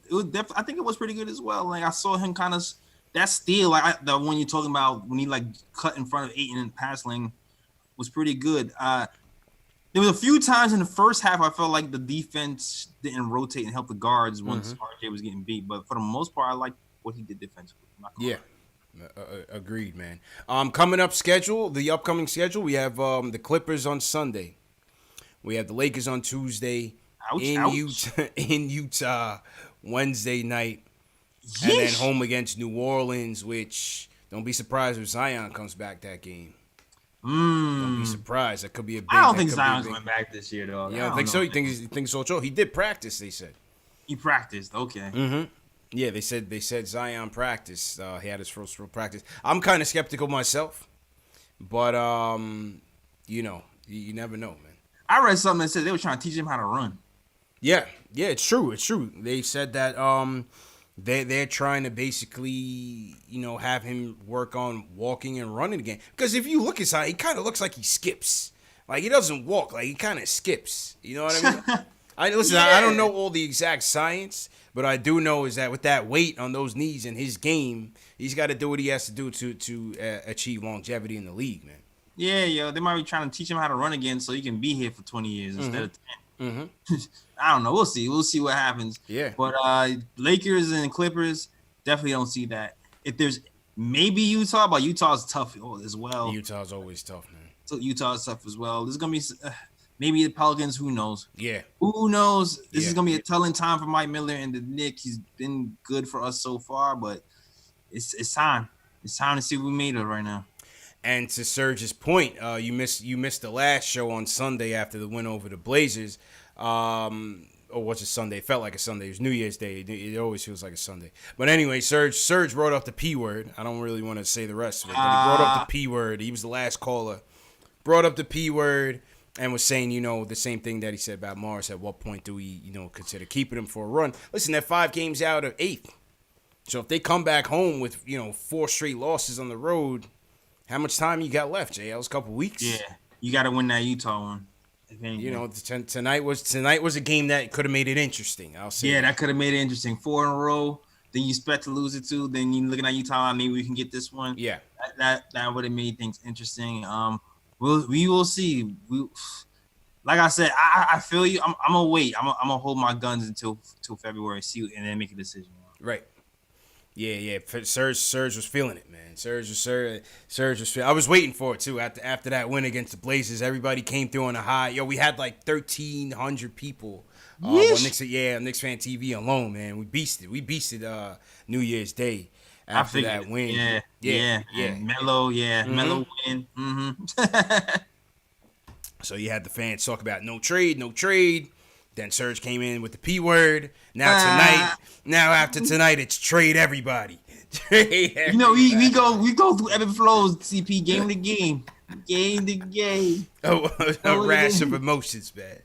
I think it was pretty good as well. Like I saw him kind of that steal, like the one you're talking about when he like cut in front of Ayton and pass lane was pretty good. There was a few times in the first half I felt like the defense didn't rotate and help the guards once RJ was getting beat. But for the most part, I liked what he did defensively. Yeah, agreed, man. Coming up the upcoming schedule, we have the Clippers on Sunday. We have the Lakers on Tuesday. In Utah Wednesday night. Yeesh. And then home against New Orleans, which don't be surprised if Zion comes back that game. Don't be surprised. That could be a big. I don't think Zion's going back this year, though. You don't think so? You think so, Joe? He did practice, they said. He practiced, okay. Yeah, they said Zion practiced. He had his first real practice. I'm kind of skeptical myself, but you know, you never know, man. I read something that said they were trying to teach him how to run. Yeah, it's true. They said that they're trying to basically, you know, have him work on walking and running again. Because if you look at Zion, he kind of looks like he skips. Like he doesn't walk, like he kind of skips. You know what I mean? I don't know all the exact science, but I do know is that with that weight on those knees in his game, he's got to do what he has to do to achieve longevity in the league, man. Yeah, yo, they might be trying to teach him how to run again so he can be here for 20 years instead of 10. Mm-hmm. I don't know. We'll see. We'll see what happens. Yeah. But Lakers and Clippers definitely don't see that. If there's maybe Utah, but Utah's tough as well. Utah's always tough, man. So Utah's tough as well. There's gonna be maybe the Pelicans. Who knows? Yeah. Who knows? This is gonna be a telling time for Mike Miller and the Knicks. He's been good for us so far, but it's time. It's time to see if we made it right now. And to Serge's point, you missed the last show on Sunday after the win over the Blazers. Or was it Sunday? It felt like a Sunday. It was New Year's Day. It always feels like a Sunday. But anyway, Serge brought up the P word. I don't really want to say the rest of it, but he brought up the P word. He was the last caller. Brought up the P word and was saying, the same thing that he said about Morris. At what point do we, consider keeping him for a run? Listen, they're 5 games out of 8th. So if they come back home with, 4 straight losses on the road, how much time you got left, JL? It's a couple weeks. Yeah, you got to win that Utah one. Tonight was a game that could have made it interesting. I'll say. Yeah, that could have made it interesting. 4 in a row. Then you expect to lose it too. Then you looking at Utah. Maybe we can get this one. Yeah, that would have made things interesting. We will see. Like I said, I feel you. I'm gonna wait. I'm gonna hold my guns until February, see, and then make a decision. Right. Yeah. Serge was feeling it, man. Serge was feeling. I was waiting for it too. After that win against the Blazers, everybody came through on a high. Yo, we had like 1,300 people on KnicksFanTV alone, man. We beasted New Year's Day after that win. Yeah. Melo win. Mm-hmm. So you had the fans talk about no trade. Then Serge came in with the P word. Now after tonight, it's trade everybody. We go through ebb and flows. CP game to game. A rash of emotions, man.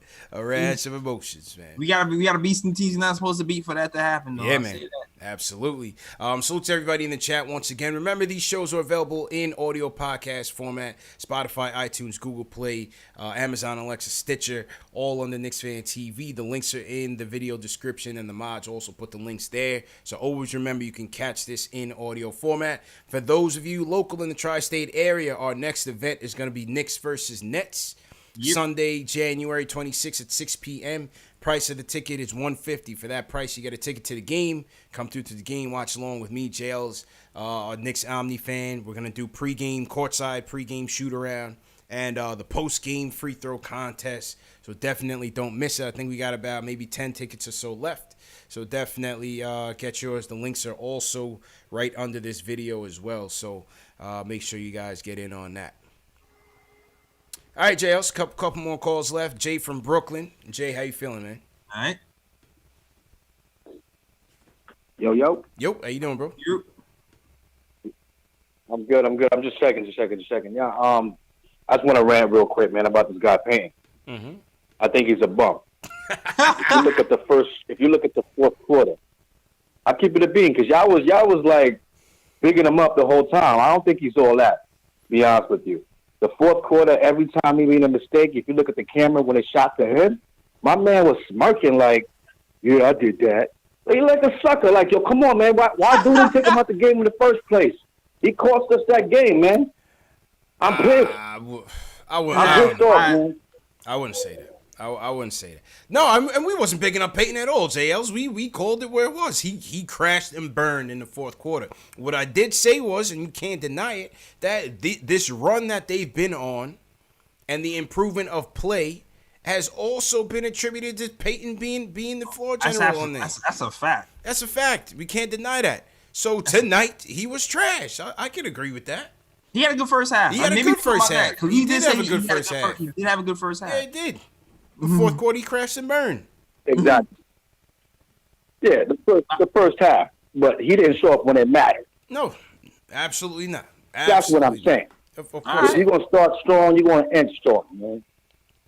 We gotta beat some teams not supposed to beat for that to happen. Though. Yeah, man. Absolutely. Salute to everybody in the chat once again. Remember, these shows are available in audio podcast format: Spotify, iTunes, Google Play, Amazon, Alexa, Stitcher, all on the KnicksFanTV. The links are in the video description, and the mods also put the links there. So always remember, you can catch this in audio format. For those of you local in the tri-state area, our next event is going to be Knicks versus Nets. Yep. Sunday, January 26th at 6 p.m. Price of the ticket is $150. For that price, you get a ticket to the game. Come through to the game, watch along with me, JL's a Knicks Omni fan. We're going to do courtside pregame shoot-around, and the post-game free throw contest. So definitely don't miss it. I think we got about maybe 10 tickets or so left. So definitely get yours. The links are also right under this video as well. So make sure you guys get in on that. All right, Jay, a couple more calls left. Jay from Brooklyn. Jay, how you feeling, man? All right. Yo. How you doing, bro? I'm good. I'm just checking. Yeah. I just want to rant real quick, man, about this guy Payne. Mm-hmm. I think he's a bum. If you look at the fourth quarter, I keep it a bean because y'all was like bigging him up the whole time. I don't think he's all that. To be honest with you. The fourth quarter, every time he made a mistake, if you look at the camera when it shot to him, my man was smirking like, yeah, I did that. He like a sucker. Like, yo, come on, man. Why didn't take him out the game in the first place? He cost us that game, man. I'm pissed. I'm pissed off, man. I wouldn't say that. I wouldn't say that. No, and we wasn't picking up Peyton at all, JLs. We called it where it was. He crashed and burned in the fourth quarter. What I did say was, and you can't deny it, that this run that they've been on and the improvement of play has also been attributed to Peyton being the floor general on this. That's a fact. That's a fact. We can't deny that. So tonight, he was trash. I can agree with that. He had a good first half. He had a good first half. He did have a good first half. He did have a good first half. Yeah, he did. The fourth quarter, he crashed and burned. Exactly. Yeah, the first half. But he didn't show up when it mattered. No, absolutely not. That's what I'm saying. Of course. If you're going to start strong, you're going to end strong, man.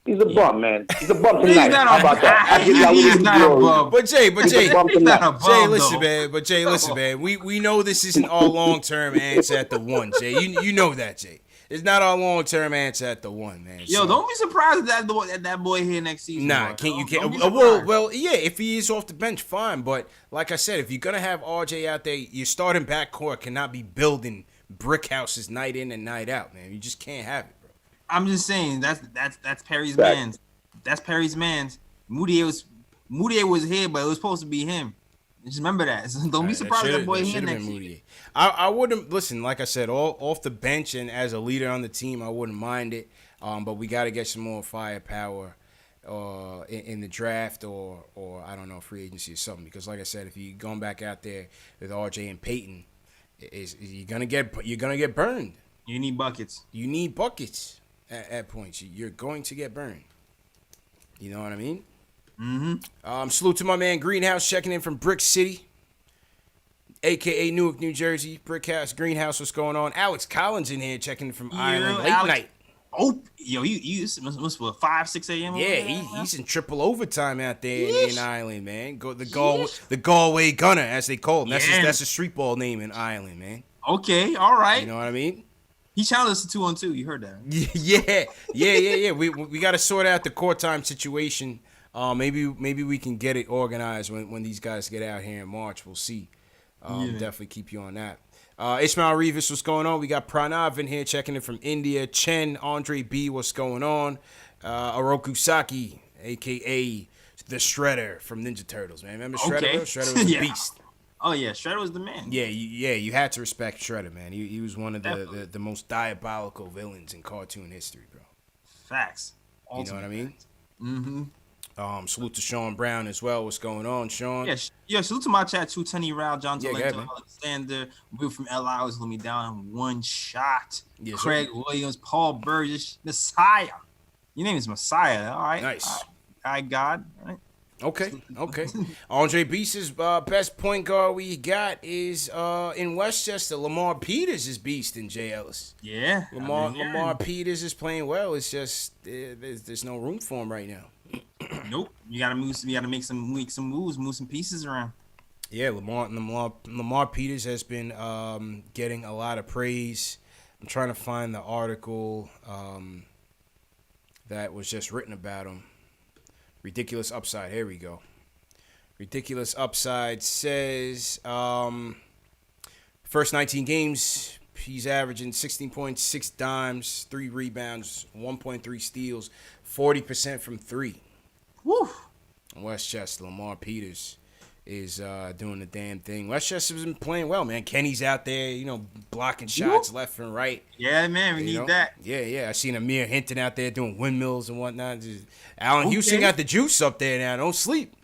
He's a bum, man. He's a bum tonight. not How about that? I give y'all he's little not a glory. bum. But Jay, He's a bum tonight. Jay, listen, man. But Jay, listen, man. We know this isn't our long-term answer at the one, Jay. You know that, Jay. It's not our long-term answer at the one, man. Yo, So, don't be surprised at that boy here next season. nah, bro. can't you Don't can't. be surprised. Well, yeah. If he is off the bench, fine. But like I said, if you're gonna have RJ out there, your starting backcourt cannot be building brick houses night in and night out, man. You just can't have it, bro. I'm just saying that's Perry's Back. man's. That's Perry's man's. Moutier was here, but it was supposed to be him. Just remember that. So don't be surprised that boy here next year. I wouldn't listen. Like I said, off the bench and as a leader on the team, I wouldn't mind it. But we got to get some more firepower in the draft or I don't know, free agency or something. Because like I said, if you're going back out there with RJ and Peyton, you're gonna get burned. You need buckets. You need buckets at points. You're going to get burned. You know what I mean? Mm-hmm. Salute to my man Greenhouse checking in from Brick City, a.k.a. Newark, New Jersey. Brickhouse, Greenhouse, what's going on? Alex Collins in here checking in from Ireland late night. Oh, yo, you must what 5, 6 a.m. Yeah, he's in triple overtime out there in Ireland, man. The Galway Gunner, as they call him. That's a street ball name in Ireland, man. Okay, all right. You know what I mean? He challenged us to 2-on-2. You heard that? Yeah. We got to sort out the court time situation. Maybe we can get it organized when these guys get out here in March. We'll see. Definitely keep you on that. Ismail Rivas, what's going on? We got Pranav in here checking in from India. Chen, Andre B, what's going on? Oroku Saki, a.k.a. the Shredder from Ninja Turtles, man. Remember Shredder? Okay. Shredder was a beast. Oh, yeah. Shredder was the man. Yeah, you had to respect Shredder, man. He was one of the most diabolical villains in cartoon history, bro. Facts. You know what I mean? Mm-hmm. Salute to Sean Brown as well. What's going on, Sean? Yeah, salute to my chat too. Tenny Rao, John Talento, man. Alexander. We from LI was let me down one shot. Yes, Craig Williams, Paul Burgess, Messiah. Your name is Messiah. All right. Nice. All right, God. All right. Okay. Andre Beast's best point guard we got is in Westchester. Lamar Peters is beasting Jay Ellis. Yeah. Lamar Peters is playing well. It's just there's no room for him right now. Nope. You gotta move. You gotta make some moves, move some pieces around. Yeah, Lamar Peters has been getting a lot of praise. I'm trying to find the article that was just written about him. Ridiculous Upside. Here we go. Ridiculous Upside says first 19 games, he's averaging 16.6 dimes, 3 rebounds, 1.3 steals, 40% from 3. Woo! Westchester, Lamar Peters is doing the damn thing. Westchester's been playing well, man. Kenny's out there, blocking shots left and right. Yeah, man, we need that. Yeah. I seen Amir Hinton out there doing windmills and whatnot. Allen Houston got the juice up there now. Don't sleep.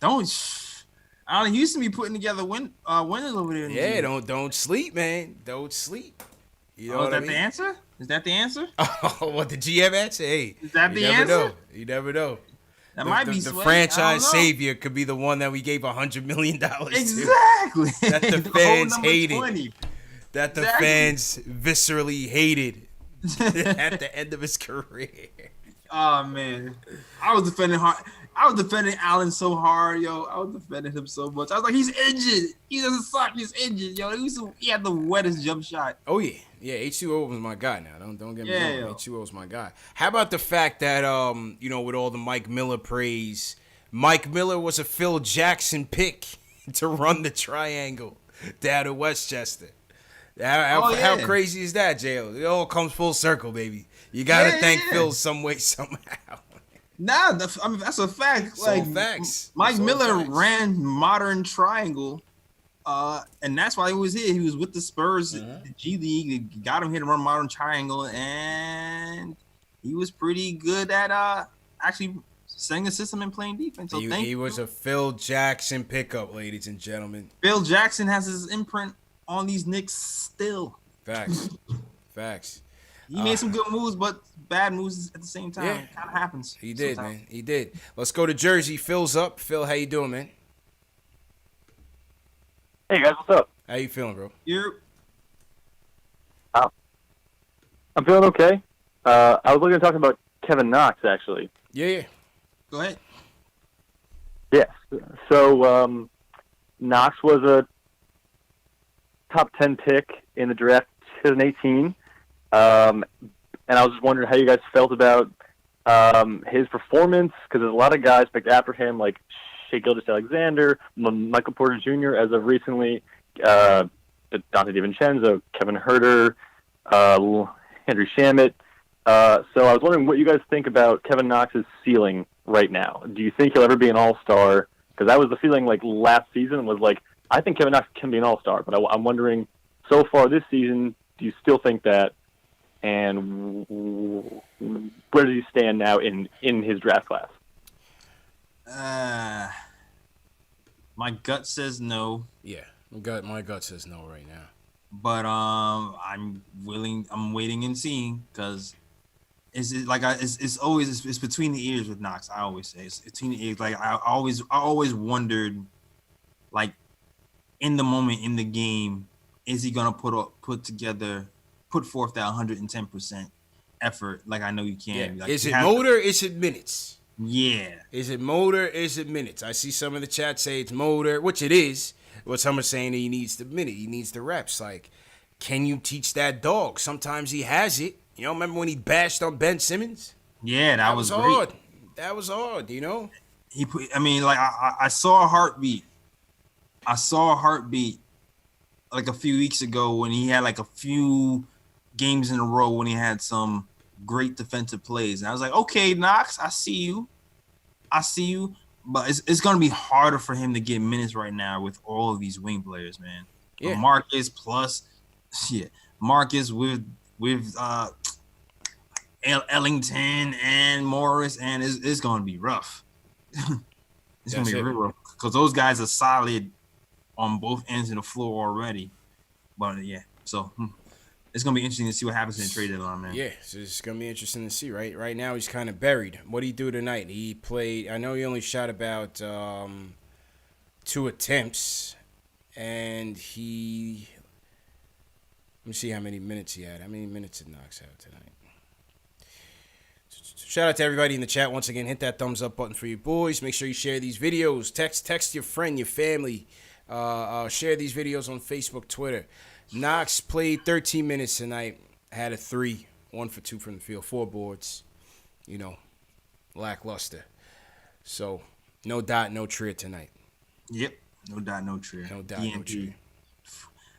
Allen Houston be putting together winners over there. Yeah, don't sleep, man. Don't sleep. You know is that the answer? Is that the answer? Oh, what the GM answer? Hey, is that the answer? answer? You never know. That might be the Sway. franchise savior could be the one that we gave $100 million exactly. to. That the fans hated. 20. That the fans viscerally hated at the end of his career. Oh man, I was defending hard. I was defending Allen so hard, yo. I was defending him so much. I was like, he's injured. He doesn't suck. He's injured, yo. He had the wettest jump shot. Oh yeah. H2O was my guy now. Don't get me wrong. H2O was my guy. How about the fact that with all the Mike Miller praise, Mike Miller was a Phil Jackson pick to run the triangle down at Westchester. How crazy is that, JL? It all comes full circle, baby. You gotta thank Phil some way, somehow. Nah, that's a fact. Facts. Mike Miller ran modern triangle. And that's why he was here. He was with the Spurs, the G League. They got him here to run modern triangle, and he was pretty good at actually setting the system and playing defense. So he was a Phil Jackson pickup, ladies and gentlemen. Phil Jackson has his imprint on these Knicks still. Facts. He made some good moves, but bad moves at the same time. It kind of happens. He did, man. He did. Let's go to Jersey. Phil's up. Phil, how you doing, man? Hey guys, what's up? How you feeling, bro? I'm feeling okay. I was looking to talk about Kevin Knox, actually. Yeah. Go ahead. Yes. So Knox was a top 10 pick in the draft 2018. And I was just wondering how you guys felt about his performance, because there's a lot of guys picked after him, like Shea Gilgeous-Alexander, Michael Porter Jr. as of recently, Dante DiVincenzo, Kevin Huerter, Henry Shamet. So I was wondering what you guys think about Kevin Knox's ceiling right now. Do you think he'll ever be an all-star? Because that was the feeling like last season was like, I think Kevin Knox can be an all-star, but I'm wondering, so far this season, do you still think that? And where does he stand now in his draft class? My gut says no. Yeah, my gut says no right now. But I'm waiting and seeing, because it's always between the ears with Knox. I always say it's between the ears. Like I always wondered, like in the moment in the game, is he gonna put forth that 110% effort? Like I know you can. Yeah. Like, is it motor? Is it minutes? Yeah. Is it motor? Is it minutes? I see some of the chat say it's motor, which it is. But some are saying that he needs the minute. He needs the reps. Like, can you teach that dog? Sometimes he has it. You know, remember when he bashed on Ben Simmons? Yeah, that was hard. Great. That was hard, you know? I saw a heartbeat. Like a few weeks ago when he had like a few games in a row when he had some great defensive plays. And I was like, okay, Knox, I see you. But it's going to be harder for him to get minutes right now with all of these wing players, man. Yeah. Marcus with Ellington and Morris, and it's going to be rough. It's going to be real rough because those guys are solid on both ends of the floor already. But yeah, so it's going to be interesting to see what happens in the trade deadline, man. Yeah, so it's going to be interesting to see, right? Right now he's kind of buried. What did he do tonight? He played, I know he only shot about 2 attempts, and let me see how many minutes he had. How many minutes did Knox have tonight? Shout out to everybody in the chat. Once again, hit that thumbs up button for you boys. Make sure you share these videos. Text your friend, your family. Share these videos on Facebook, Twitter. Knox played 13 minutes tonight. Had a 3, 1 for 2 from the field, 4 boards. You know, lackluster. So, no dot, no Trier tonight. Yep, no dot, no Trier. No dot, no Trier.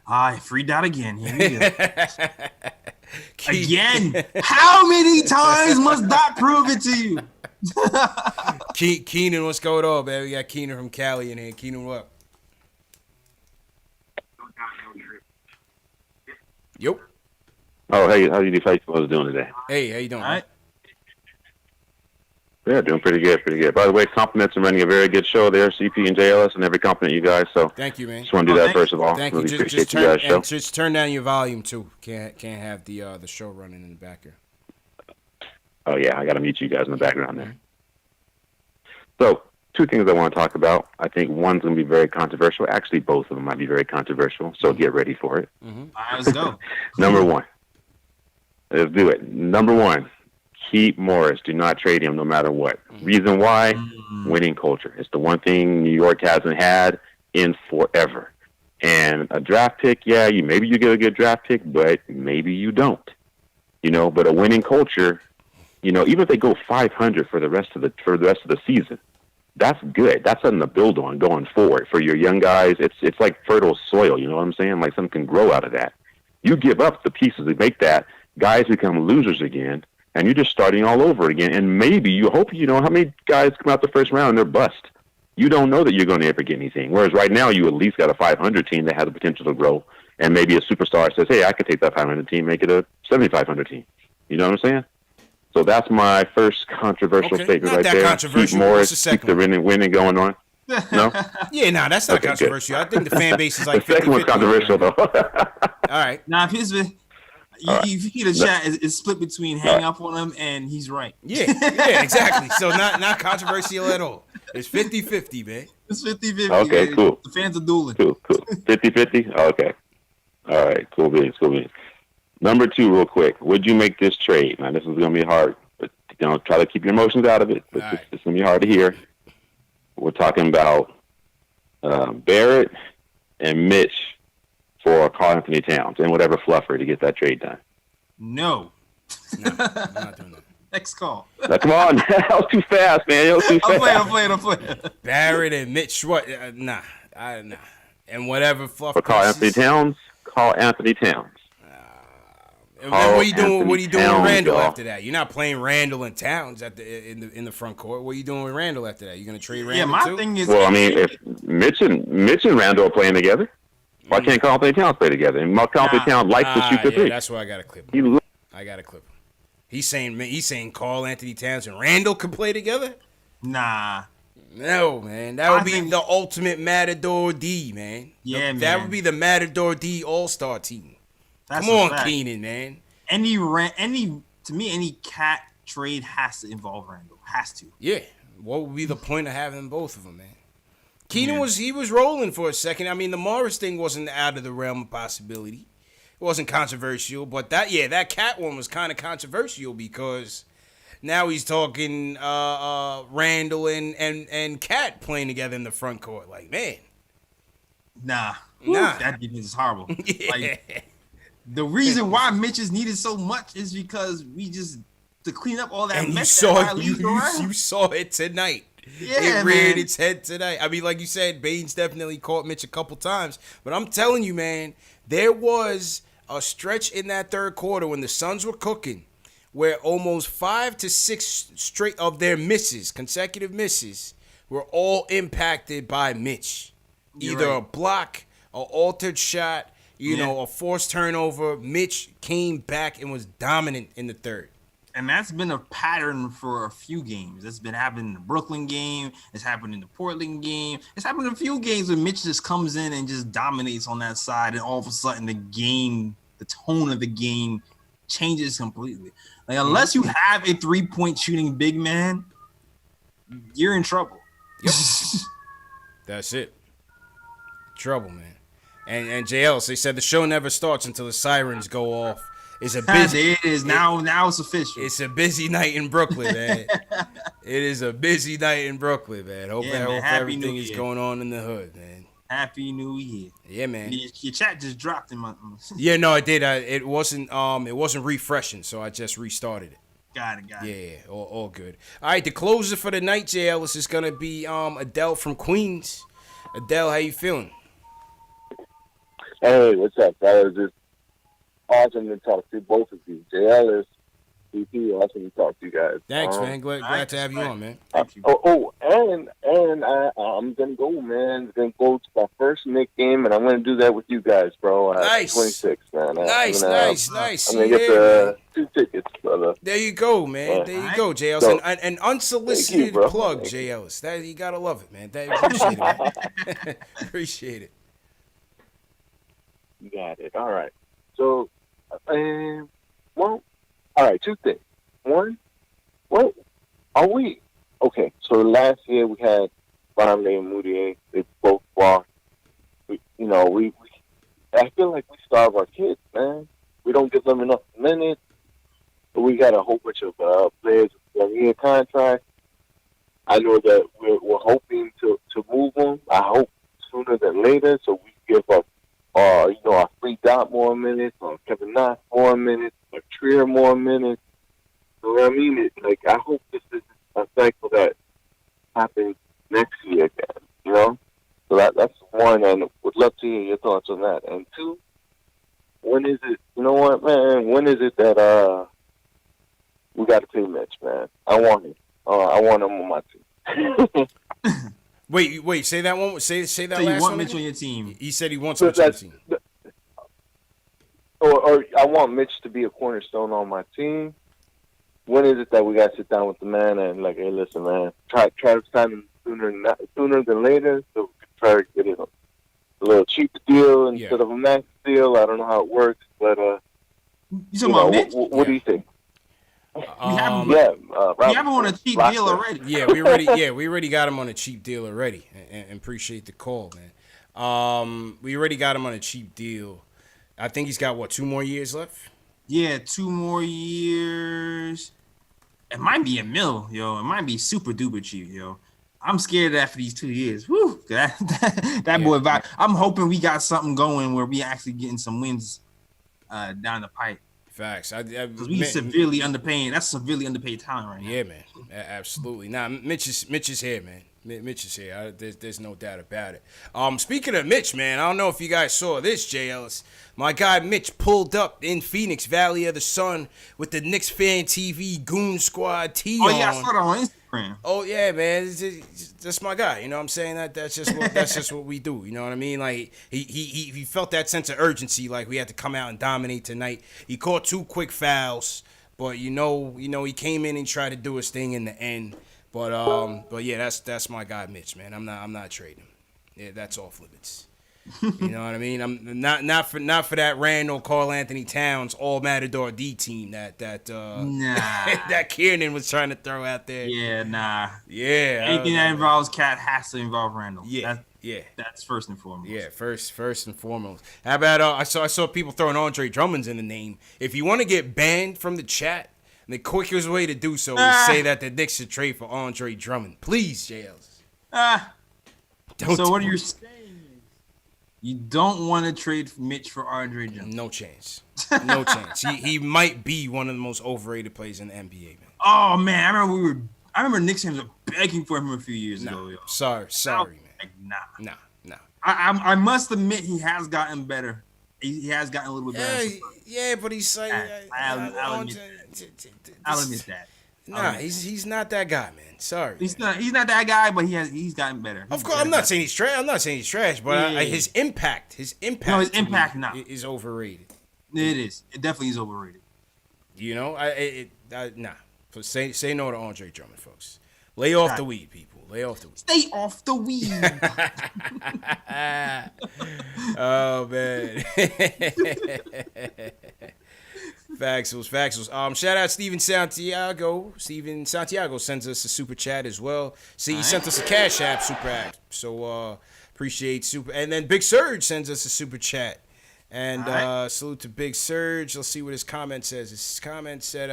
All right, free dot again. Here we go. Again, how many times must Dot prove it to you? Keenan, what's going on, man? We got Keenan from Cali in here. Keenan, what? Yep. Oh, hey, how you fellas doing today? Hey, how you doing? All right. Yeah, doing pretty good, pretty good. By the way, compliments on running a very good show there, CP and JLS, and every compliment you guys. So thank you, man. Just want to do that first of all. Thank really you. Appreciate you guys' show. Just turn down your volume too. Can't have the show running in the background. Oh yeah, I got to mute you guys in the background there. So 2 things I want to talk about. I think one's going to be very controversial. Actually, both of them might be very controversial. So get ready for it. All right, let's go. Number 1. Let's do it. Number 1. Keep Morris. Do not trade him no matter what. Reason why? Winning culture. It's the one thing New York hasn't had in forever. And a draft pick, yeah, maybe you get a good draft pick, but maybe you don't. You know, but a winning culture, you know, even if they go 500 for the rest of the season, that's good. That's something to build on going forward for your young guys. It's like fertile soil. You know what I'm saying? Like something can grow out of that. You give up the pieces to make that, guys become losers again. And you're just starting all over again. And maybe you hope, you know, how many guys come out the first round and they're bust. You don't know that you're going to ever get anything. Whereas right now, you at least got a 500 team that has the potential to grow. And maybe a superstar says, hey, I could take that 500 team, make it a 7,500 team. You know what I'm saying? So that's my first controversial statement not right that there. Controversial. Keep Morris, keep the winning going on. No? Yeah, no, that's not controversial. Good. I think the fan base is like the second one's controversial, though. All right. Now, if his... You hear the chat is split between hang up on him and he's right. Yeah, exactly. So not controversial at all. It's 50-50, man. It's 50-50. Okay, man. cool. The fans are dueling. Cool. 50-50? Okay. All right, cool beans. Number 2, real quick. Would you make this trade? Now, this is going to be hard, but try to keep your emotions out of it. It's going to be hard to hear. We're talking about Barrett and Mitch for Karl Anthony Towns and whatever fluffer to get that trade done. No. No, I'm not doing that. Next call. Now, come on. That was too fast, man. I'm playing. Barrett and Mitch, what? Nah. And whatever fluff. For Karl Anthony Towns, Karl Anthony Towns. And then what are you doing? What are you doing with Randall after that? You're not playing Randall and Towns in the front court. What are you doing with Randall after that? You gonna trade Randall? Yeah, my too? thing is. Well, I mean, if Mitch and Randall are playing together, why can't Karl Anthony Towns play together? And Karl Anthony Towns likes to shoot the three. That's why I got to clip him. I got to clip him. He's saying Karl Anthony Towns and Randall can play together. Nah. No, man. That would be the ultimate Matador D, man. Yeah, man. That would be the Matador D All-Star team. Come on, Keenan, man. To me, any cat trade has to involve Randall. Has to. Yeah. What would be the point of having both of them, man? Keenan was rolling for a second. I mean, the Morris thing wasn't out of the realm of possibility. It wasn't controversial, but that cat one was kind of controversial because now he's talking Randall and Cat playing together in the front court. Like, man. Nah. That defense is horrible. Yeah. Like, the reason why Mitch is needed so much is because we just to clean up all that and mess. You saw it tonight. Yeah, it reared its head tonight. I mean, like you said, Baines definitely caught Mitch a couple times. But I'm telling you, man, there was a stretch in that third quarter when the Suns were cooking where almost 5 to 6 straight of their consecutive misses, were all impacted by Mitch. Either a block, an altered shot, a forced turnover. Mitch came back and was dominant in the third. And that's been a pattern for a few games. It's been happening in the Brooklyn game. It's happened in the Portland game. It's happened in a few games where Mitch just comes in and just dominates on that side. And all of a sudden the tone of the game changes completely. Like, unless you have a 3-point shooting big man, you're in trouble. Yep. That's it. Trouble, man. And JL, they said the show never starts until the sirens go off. It's a busy. It is now it's official. It's a busy night in Brooklyn, man. It is a busy night in Brooklyn, man. Hope everything is going on in the hood, man. Happy New Year. Yeah, man. Your chat just dropped in my. Yeah, no, I did. It wasn't refreshing, so I just restarted it. Got it. Yeah, all good. All right, the closer for the night, JL, is gonna be Adele from Queens. Adele, how you feeling? Hey, what's up, fellas? It's awesome to talk to both of you. JL is VP, awesome to talk to you guys. Thanks, man. Glad to have you on, man. And I'm gonna go, man. I'm gonna go to my first Knicks game, and I'm gonna do that with you guys, bro. Nice. 26, man. Nice. I'm gonna get 2 tickets, brother. There you go, man. Yeah. There you go, JL. So, an unsolicited plug, JL. That you gotta love it, man. Appreciate it, man. Appreciate it. You got it. All right. So, all right, 2 things. One, what are we? Okay, so last year we had Bonley and Moutier. They both walked. I feel like we starve our kids, man. We don't give them enough minutes. We got a whole bunch of players with 1-year contracts. I know that we're hoping to move them. I hope sooner than later, so we give up our Free Dot more minutes, or Kevin Knox more minutes, or Trier more minutes. You know what I mean? I hope this is a cycle that happens next year again, So that's one, and would love to hear your thoughts on that. And 2, when is it, when is it that we got to pay Mitch, man? I want him. I want him on my team. Wait, say that one. Say that so last one. You want Mitch on your team? He said he wants Mitch on your team. Or I want Mitch to be a cornerstone on my team. When is it that we got to sit down with the man and hey, listen, man, try to sign him sooner than later, so we can try to get it a little cheaper deal instead of a max deal. I don't know how it works, but you talking about Mitch? What do you think? We have him on a cheap deal already. Yeah, we already got him on a cheap deal already, and appreciate the call, man. We already got him on a cheap deal. I think he's got 2 more years left. Yeah, 2 more years. It might be a mil, yo. It might be super duper cheap, yo. I'm scared of that for these 2 years. Woo, that boy vibe. I'm hoping we got something going where we actually getting some wins down the pipe. Facts. Because we severely underpaying. That's severely underpaid talent right now. Yeah, man. Absolutely. Nah, Mitch is here, man. Mitch is here. There's no doubt about it. Speaking of Mitch, man, I don't know if you guys saw this, Jay Ellis. My guy Mitch pulled up in Phoenix, Valley of the Sun, with the KnicksFanTV Goon Squad tee on. Oh yeah, I saw that on Instagram. Oh yeah, man, that's my guy. You know what I'm saying? That's just what we do. You know what I mean? Like he felt that sense of urgency, like we had to come out and dominate tonight. He caught 2 quick fouls, but you know he came in and tried to do his thing in the end. But yeah, that's my guy Mitch, man. I'm not trading him. Yeah, that's off limits. You know what I mean? I'm not for that Randall Carl Anthony Towns all Matador D team that that Kiernan was trying to throw out there. Yeah, nah. Yeah. Anything that involves Cat has to involve Randall. Yeah. That's first and foremost. Yeah, first and foremost. How about I saw people throwing Andre Drummond's in the name. If you want to get banned from the chat, the quickest way to do so is say that the Knicks should trade for Andre Drummond. Please, JLs. So what are you saying? You don't want to trade Mitch for Andre Drummond? No chance. No chance. He might be one of the most overrated players in the NBA, man. Oh man, I remember Knicks fans were begging for him a few years ago. Yo. Sorry, man. Nah. I must admit he has gotten better. He has gotten a little bit better. Yeah, but he's like, I'll admit that. Nah, he's not that guy, man. Sorry. He's not that guy, but he's gotten better. Of course, I'm not saying he's trash. But his impact. No, his impact is overrated. It is. It definitely is overrated. You know, nah. Say no to Andre Drummond, folks. Lay off the weed, people. Lay off the weed. Stay off the weed. Oh man. Facts. Shout out Steven Santiago. Steven Santiago sends us a super chat as well. See, he sent us a CashApp super act. So appreciate super. And then Big Surge sends us a super chat. And salute to Big Surge. Let's see what his comment says. His comment said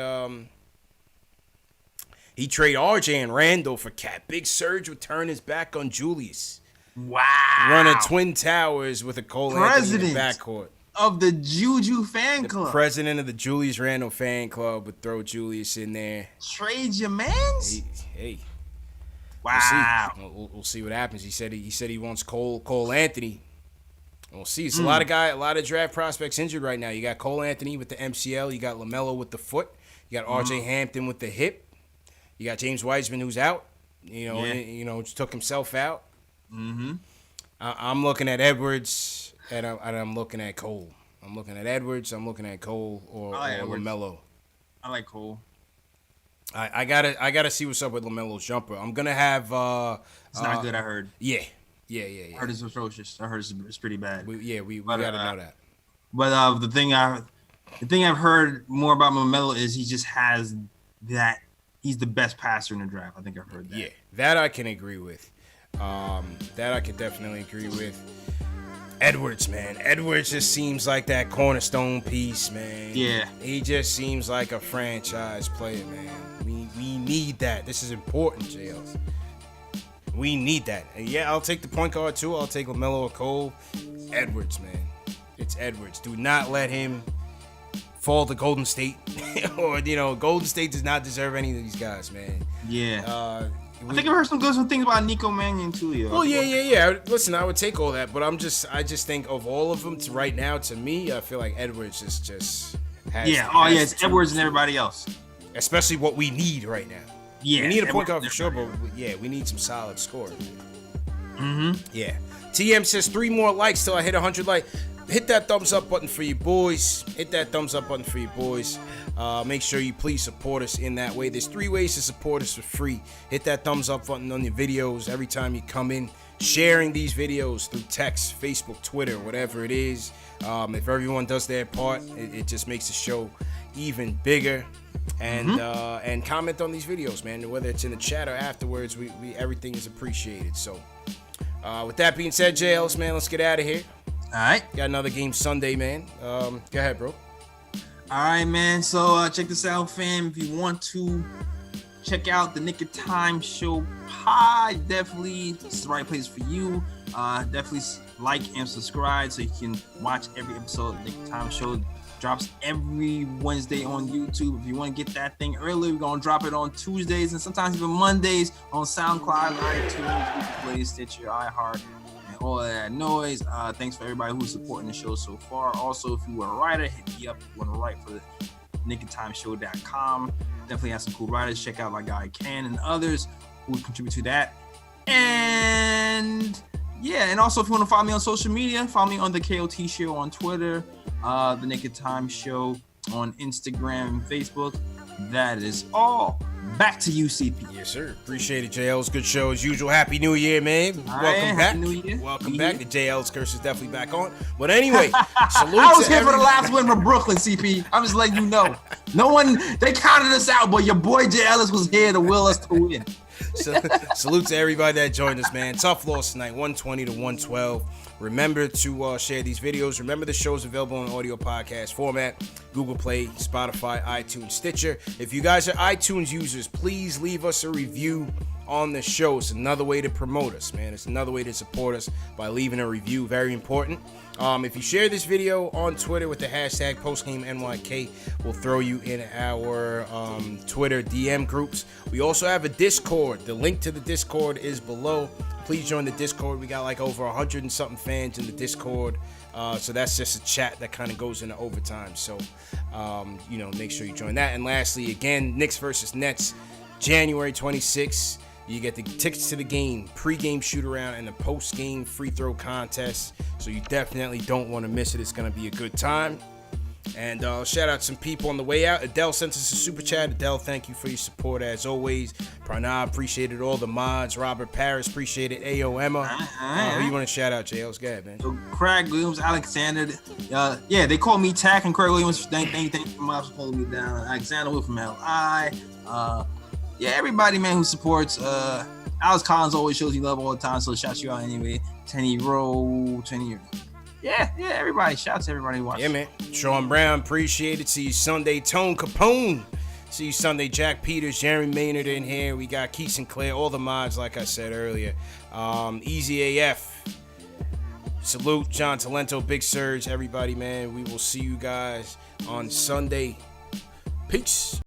he trade RJ and Randall for Cat. Big Surge would turn his back on Julius. Wow. Running Twin Towers with a Cole Anthony in the backcourt. Of the Juju fan club. The president of the Julius Randle fan club would throw Julius in there. Trade your mans? Hey. Wow. We'll see what happens. He said he wants Cole Anthony. We'll see. It's a lot of draft prospects injured right now. You got Cole Anthony with the MCL. You got LaMelo with the foot. You got RJ Hampton with the hip. You got James Wiseman who's out. Just took himself out. Mm-hmm. I'm looking at Edwards and I'm looking at Cole. I'm looking at Edwards. I'm looking at Cole or LaMelo. I like Cole. I gotta see what's up with LaMelo's jumper. I'm gonna have. It's not good. I heard. Yeah. I heard it's atrocious. I heard it's pretty bad. We gotta know that. But the thing I've heard more about LaMelo is he just has that. He's the best passer in the draft. I think I've heard that. Yeah, that I can agree with. That I could definitely agree with. Edwards, man. Edwards just seems like that cornerstone piece, man. Yeah. He just seems like a franchise player, man. We need that. This is important, JLs. We need that. And yeah, I'll take the point guard too. I'll take LaMelo or Cole. Edwards, man. It's Edwards. Do not let him fall to Golden State. Or, Golden State does not deserve any of these guys, man. Yeah. I think I heard some good things about Nico Mannion too, yo. Well, yeah. Listen, I would take all that, but I just think of all of them right now, to me, I feel like Edwards just has. It's Edwards and everybody else. Especially what we need right now. Yeah, we need a point guard for sure, but we need some solid scoring. Mm-hmm. Yeah. TM says 3 more likes till I hit 100 likes. Hit that thumbs up button for you boys. Make sure you please support us in that way. There's 3 ways to support us for free. Hit that thumbs up button on your videos every time you come in. Sharing these videos through text, Facebook, Twitter, whatever it is. If everyone does their part, it just makes the show even bigger. And comment on these videos, man. Whether it's in the chat or afterwards, we everything is appreciated. So, with that being said, JLs, man, let's get out of here. All right. Got another game Sunday, man. Go ahead, bro. All right, man. So check this out, fam. If you want to check out the Nick of Time Show pod. Definitely, it's the right place for you. Definitely like and subscribe so you can watch every episode of the Nick of Time Show. Drops every Wednesday on YouTube. If you want to get that thing early, we're going to drop it on Tuesdays and sometimes even Mondays on SoundCloud, iTunes, Google Play, Stitcher, iHeart, and all of that noise. Thanks for everybody who's supporting the show so far. Also, if you are a writer, hit me up. If you want to write for the NickofTimeShow.com. Definitely have some cool writers. Check out my guy Ken and others who contribute to that. And yeah, and also if you want to follow me on social media, follow me on the KOT Show on Twitter, the Nick of Time Show on Instagram and Facebook. That is all. Back to you, CP. Yes, sir. Appreciate it, JL's. Good show as usual. Happy New Year, man. Welcome back. New Year. Welcome back. The JL's curse is definitely back on. But anyway, salute I was to here for the last win from Brooklyn, CP. I'm just letting you know. No one, they counted us out, but your boy J. Ellis was here to will us to win. Salute to everybody that joined us, man. Tough loss tonight, 120 to 112. Remember to share these videos. Remember the show's available in audio podcast format, Google Play, Spotify, iTunes, Stitcher. If you guys are iTunes users, please leave us a review on the show. It's another way to promote us, man. It's another way to support us by leaving a review. Very important. If you share this video on Twitter with the hashtag PostGameNYK, we'll throw you in our Twitter DM groups. We also have a Discord. The link to the Discord is below. Please join the Discord. We got like over 100 and something fans in the Discord. So that's just a chat that kind of goes into overtime. So, make sure you join that. And lastly, again, Knicks versus Nets, January 26th. You get the tickets to the game, pre-game shoot-around, and the post-game free throw contest. So you definitely don't want to miss it. It's going to be a good time. And shout out some people on the way out. Adele sent us a super chat. Adele, thank you for your support as always. Pranav, appreciated all the mods. Robert Paris, appreciated AO Emma. Who you want to shout out, JL's? Go ahead, man. So Craig Williams, Alexander. They call me Tack and Craig Williams. Thank you so much for holding me down. Alexander Will from LI. Everybody, man, who supports. Alex Collins always shows you love all the time, so shout you out anyway. Tenny Rowe, everybody. Shout out to everybody who watches. Yeah, man. Sean Brown, appreciate it. See you Sunday. Tone Capone. See you Sunday. Jack Peters, Jeremy Maynard in here. We got Keith Sinclair, all the mods, like I said earlier. Easy AF. Salute, John Talento, Big Surge, everybody, man. We will see you guys on Sunday. Peace.